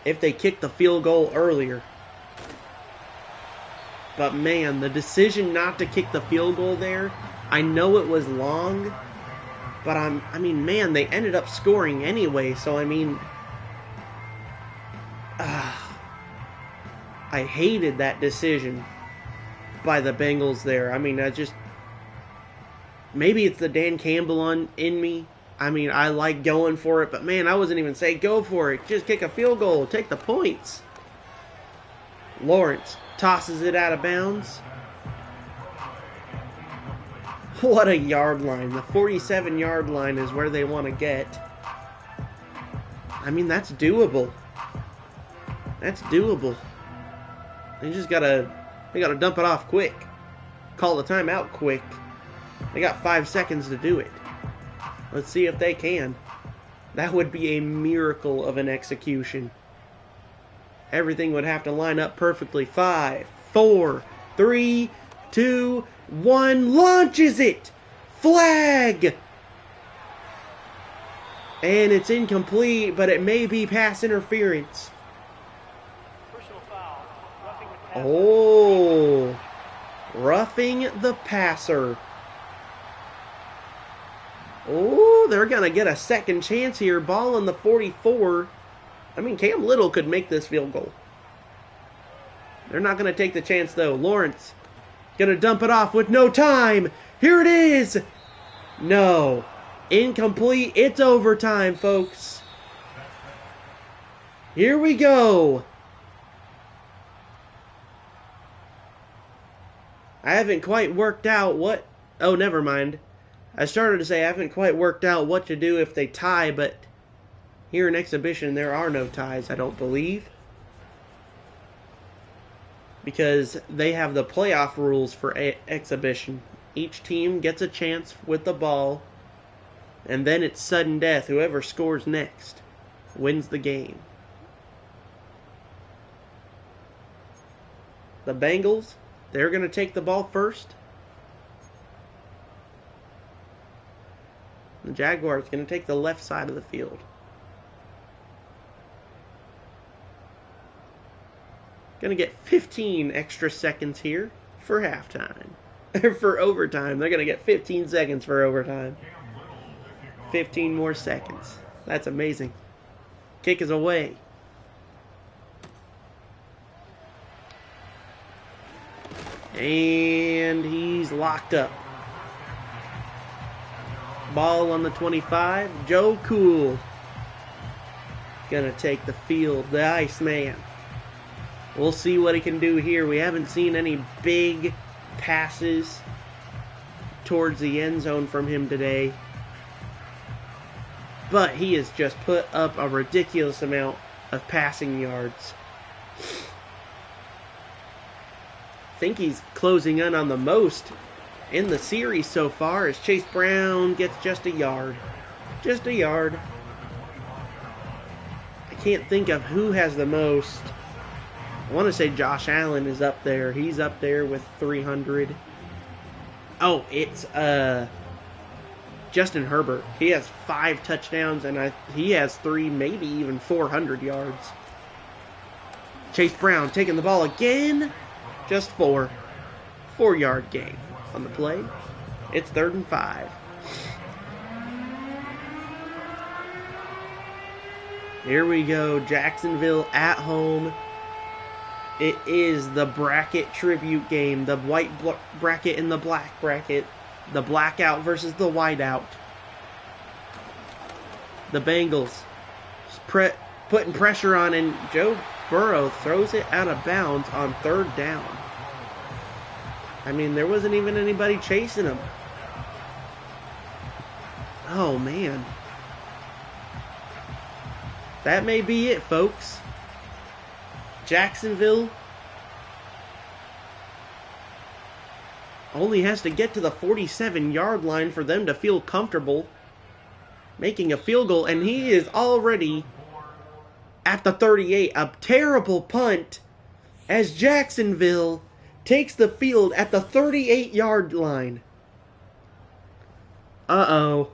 if they kicked the field goal earlier. But man, the decision not to kick the field goal there, I know it was long, but I mean, man, they ended up scoring anyway, so I mean, I hated that decision by the Bengals there. I mean, maybe it's the Dan Campbell in me. I mean, I like going for it, but man, I wasn't even saying go for it. Just kick a field goal, take the points. Lawrence tosses it out of bounds. What a yard line. The 47-yard line is where they want to get. I mean, that's doable. That's doable. They gotta dump it off quick. Call the timeout quick. They got 5 seconds to do it. Let's see if they can. That would be a miracle of an execution. Everything would have to line up perfectly. 5, 4, 3, 2, 1. Launches it! Flag! And it's incomplete, but it may be pass interference. Personal foul. Roughing the passer. Oh, roughing the passer. Oh, they're going to get a second chance here. Ball on the 44. I mean, Cam Little could make this field goal. They're not going to take the chance, though. Lawrence going to dump it off with no time. Here it is. No. Incomplete. It's overtime, folks. Here we go. I haven't quite worked out what... Oh, never mind. I started to say I haven't quite worked out what to do if they tie, but here in exhibition there are no ties, I don't believe. Because they have the playoff rules for exhibition. Each team gets a chance with the ball, and then it's sudden death. Whoever scores next wins the game. The Bengals, they're going to take the ball first. The Jaguars going to take the left side of the field. Going to get 15 extra seconds here for halftime. For overtime. They're going to get 15 seconds for overtime. 15 more seconds. That's amazing. Kick is away. And he's locked up. Ball on the 25. Joe Cool gonna take the field. The Iceman. We'll see what he can do here. We haven't seen any big passes towards the end zone from him today. But he has just put up a ridiculous amount of passing yards. I think he's closing in on the most in the series so far, as Chase Brown gets just a yard. Just a yard. I can't think of who has the most. I want to say Josh Allen is up there. He's up there with 300. Oh, it's Justin Herbert. He has 5 touchdowns, and he has 3, maybe even 400 yards. Chase Brown taking the ball again. Just 4. 4-yard gain on the play. It's 3rd and 5. Here we go, Jacksonville at home. It is the bracket tribute game, the white bracket and the black bracket. The blackout versus the whiteout. The Bengals putting pressure on, and Joe Burrow throws it out of bounds on 3rd down. I mean, there wasn't even anybody chasing him. Oh, man. That may be it, folks. Jacksonville only has to get to the 47-yard line for them to feel comfortable making a field goal, and he is already at the 38. A terrible punt as Jacksonville takes the field at the 38-yard line. Uh-oh.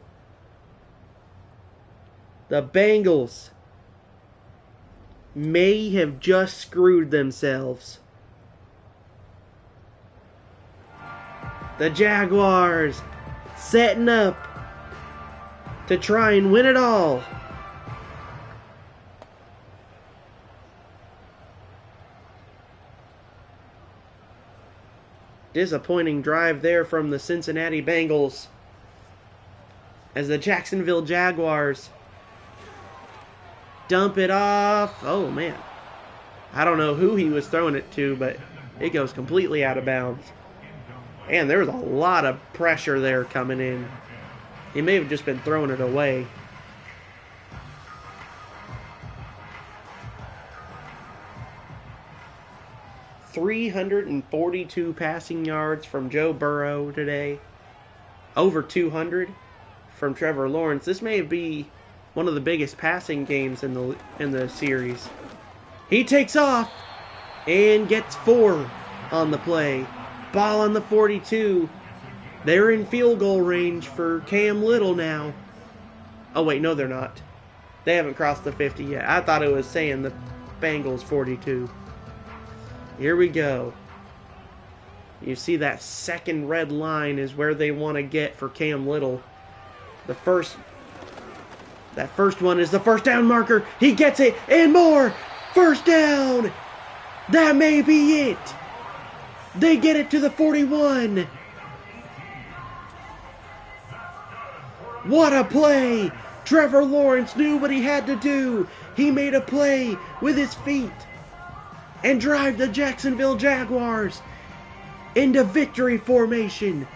The Bengals may have just screwed themselves. The Jaguars setting up to try and win it all. Disappointing drive there from the Cincinnati Bengals as the Jacksonville Jaguars dump it off. Oh, man. I don't know who he was throwing it to, but it goes completely out of bounds. And there was a lot of pressure there coming in. He may have just been throwing it away. .342 passing yards from Joe Burrow today. Over 200 from Trevor Lawrence. This may be one of the biggest passing games in the series. He takes off and gets 4 on the play. Ball on the 42. They're in field goal range for Cam Little now. Oh, wait, no, they're not. They haven't crossed the 50 yet. I thought it was saying the Bengals 42. Here we go. You see that second red line is where they want to get for Cam Little. That first one is the first down marker. He gets it and more. First down. That may be it. They get it to the 41. What a play. Trevor Lawrence knew what he had to do. He made a play with his feet and drive the Jacksonville Jaguars into victory formation.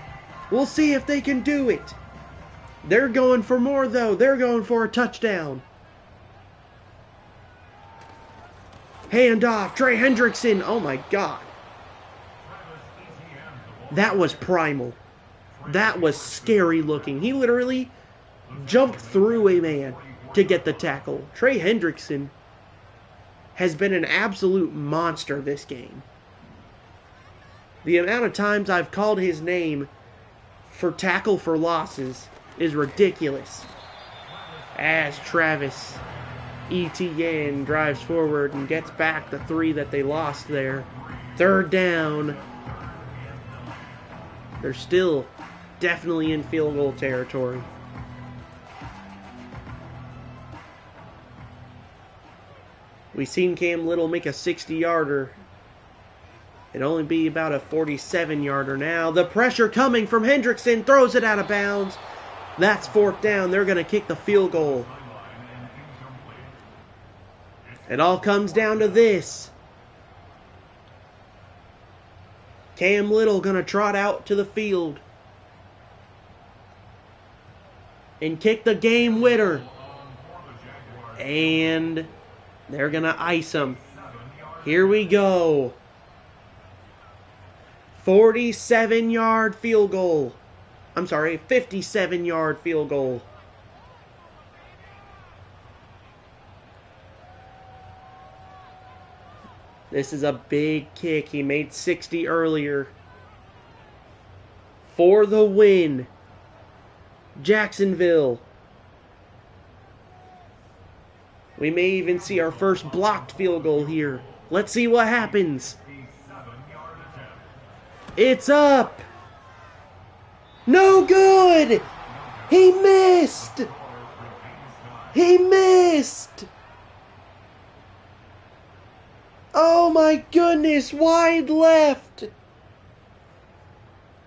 We'll see if they can do it. They're going for more, though. They're going for a touchdown. Hand off. Trey Hendrickson. Oh, my God. That was primal. That was scary looking. He literally jumped through a man to get the tackle. Trey Hendrickson has been an absolute monster this game. The amount of times I've called his name for tackle for losses is ridiculous. As Travis Etienne drives forward and gets back the 3 that they lost there. 3rd down. They're still definitely in field goal territory. We've seen Cam Little make a 60-yarder. It'd only be about a 47-yarder now. The pressure coming from Hendrickson. Throws it out of bounds. That's 4th down. They're going to kick the field goal. It all comes down to this. Cam Little going to trot out to the field and kick the game winner. And they're going to ice him. Here we go. 47-yard field goal. I'm sorry, 57-yard field goal. This is a big kick. He made 60 earlier. For the win. Jacksonville. We may even see our first blocked field goal here. Let's see what happens. It's up. No good. He missed. He missed. Oh my goodness, wide left.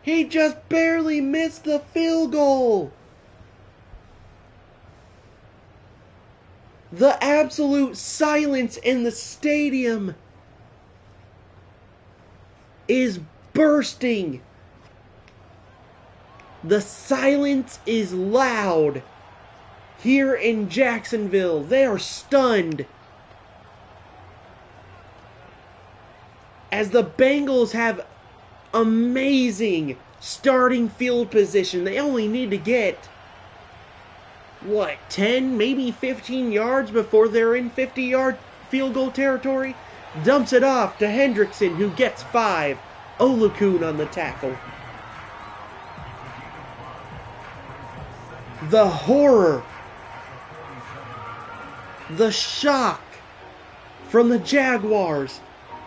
He just barely missed the field goal. The absolute silence in the stadium is bursting. The silence is loud here in Jacksonville. They are stunned as the Bengals have amazing starting field position. They only need to get, 10, maybe 15 yards before they're in 50-yard field goal territory. Dumps it off to Hendrickson, who gets 5. Olukun on the tackle. The horror, the shock from the Jaguars,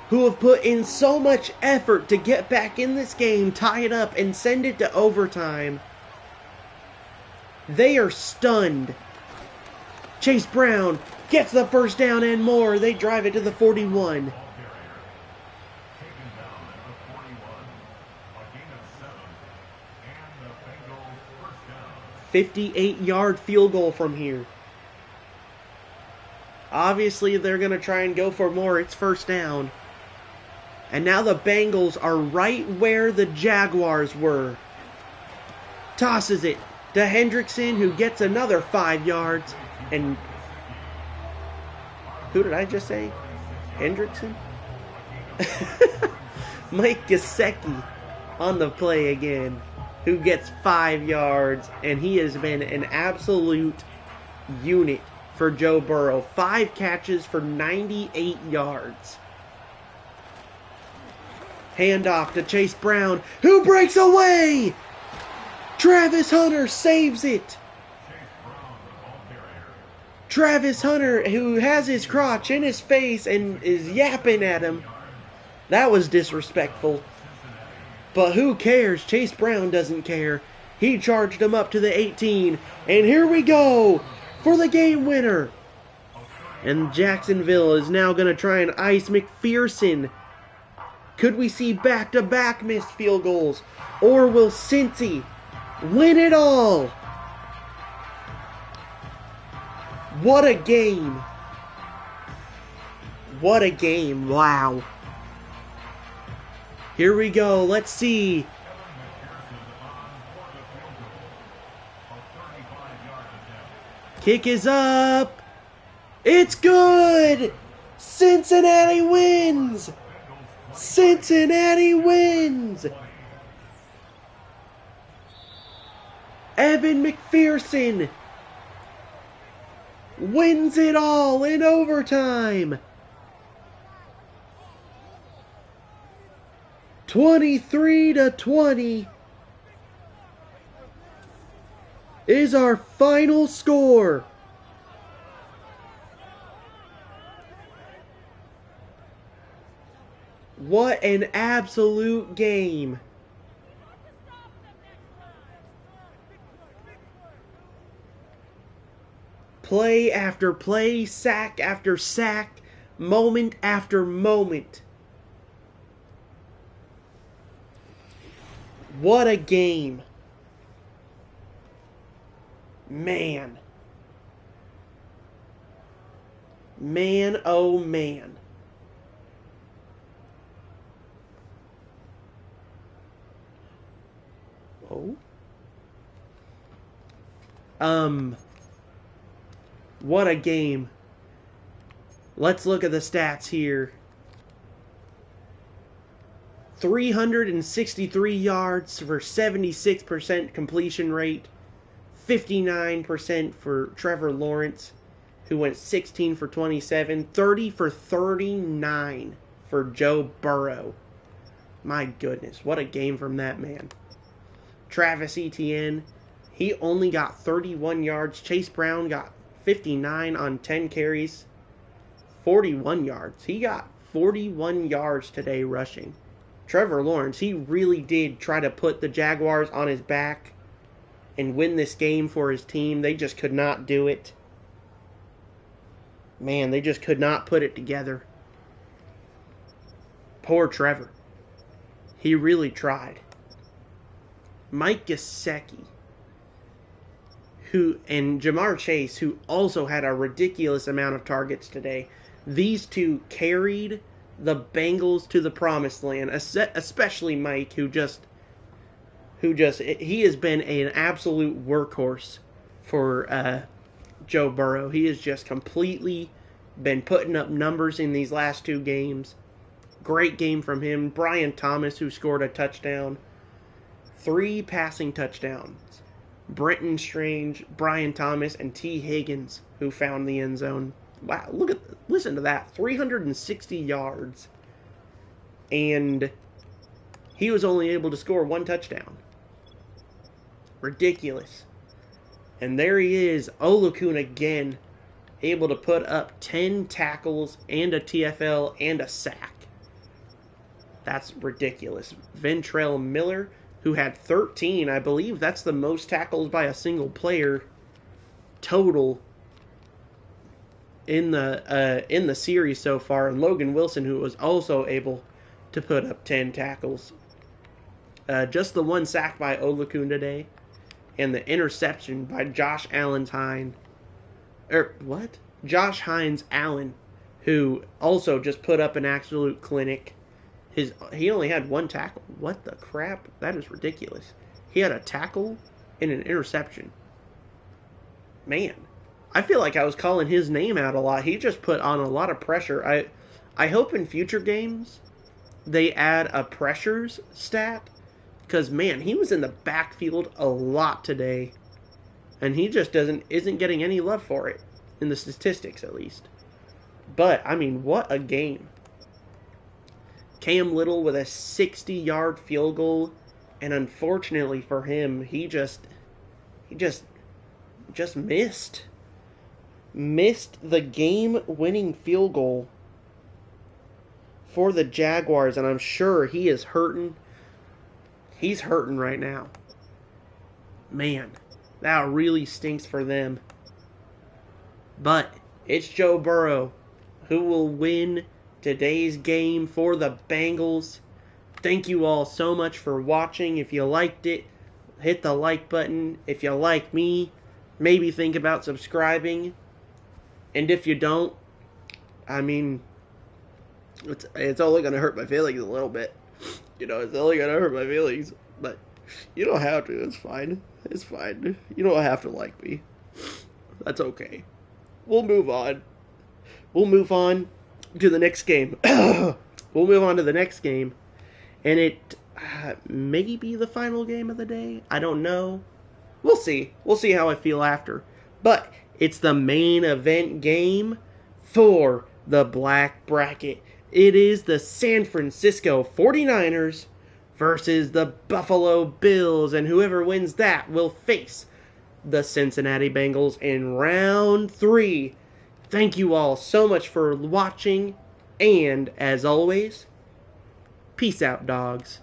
who have put in so much effort to get back in this game, tie it up, and send it to overtime. They are stunned. Chase Brown gets the first down and more. They drive it to the 41. $58-yard field goal from here. Obviously, they're going to try and go for more. It's first down. And now the Bengals are right where the Jaguars were. Tosses it to Hendrickson, who gets another 5 yards. And who did I just say? Hendrickson? Mike Gesicki on the play again, who gets 5 yards. And he has been an absolute unit for Joe Burrow. 5 catches for 98 yards. Handoff to Chase Brown, who breaks away! Travis Hunter saves it! Travis Hunter, who has his crotch in his face and is yapping at him. That was disrespectful. But who cares? Chase Brown doesn't care. He charged him up to the 18. And here we go for the game winner. And Jacksonville is now going to try and ice McPherson. Could we see back-to-back missed field goals? Or will Cincy win it all? What a game. What a game. Wow. Here we go. Let's see. Kick is up. It's good. Cincinnati wins. Cincinnati wins. Evan McPherson wins it all in overtime. 23-20 is our final score. What an absolute game. Play after play, sack after sack, moment after moment. What a game. Man. Man, oh man. What a game. Let's look at the stats here. 363 yards for 76% completion rate. 59% for Trevor Lawrence, who went 16 for 27. 30 for 39 for Joe Burrow. My goodness, what a game from that man. Travis Etienne, he only got 31 yards. Chase Brown got 59 on 10 carries. 41 yards. He got 41 yards today rushing. Trevor Lawrence, he really did try to put the Jaguars on his back and win this game for his team. They just could not do it. Man, they just could not put it together. Poor Trevor. He really tried. Mike Gesicki, and Jamar Chase, who also had a ridiculous amount of targets today. These two carried the Bengals to the promised land, especially Mike, he has been an absolute workhorse for Joe Burrow. He has just completely been putting up numbers in these last two games. Great game from him. Brian Thomas, who scored a touchdown. 3 passing touchdowns. Brenton Strange, Brian Thomas, and T. Higgins, who found the end zone. Wow, listen to that. 360 yards. And he was only able to score 1 touchdown. Ridiculous. And there he is, Olukun again, able to put up 10 tackles and a TFL and a sack. That's ridiculous. Ventrell Miller, who had 13, I believe that's the most tackles by a single player total in the series so far. And Logan Wilson, who was also able to put up 10 tackles. Just the 1 sack by Olukun today. And the interception by Josh Hines Allen, who also just put up an absolute clinic. He only had 1 tackle. What the crap? That is ridiculous. He had a tackle and an interception. Man, I feel like I was calling his name out a lot. He just put on a lot of pressure. I hope in future games they add a pressures stat, because man, he was in the backfield a lot today, and he just isn't getting any love for it in the statistics at least. But I mean, what a game! Cam Little with a 60-yard field goal, and unfortunately for him, he just missed the game-winning field goal for the Jaguars, and I'm sure he is hurting. He's hurting right now. Man, that really stinks for them. But it's Joe Burrow who will win today's game for the Bengals. Thank you all so much for watching. If you liked it, hit the like button. If you like me, maybe think about subscribing. And if you don't, I mean, it's only going to hurt my feelings a little bit. It's only going to hurt my feelings. But you don't have to. It's fine. It's fine. You don't have to like me. That's okay. We'll move on. We'll move on to the next game. We'll move on to the next game. And it may be the final game of the day. I don't know. We'll see. We'll see how I feel after. But it's the main event game for the Black Bracket. It is the San Francisco 49ers versus the Buffalo Bills. And whoever wins that will face the Cincinnati Bengals in round 3. Thank you all so much for watching. And as always, peace out, dogs.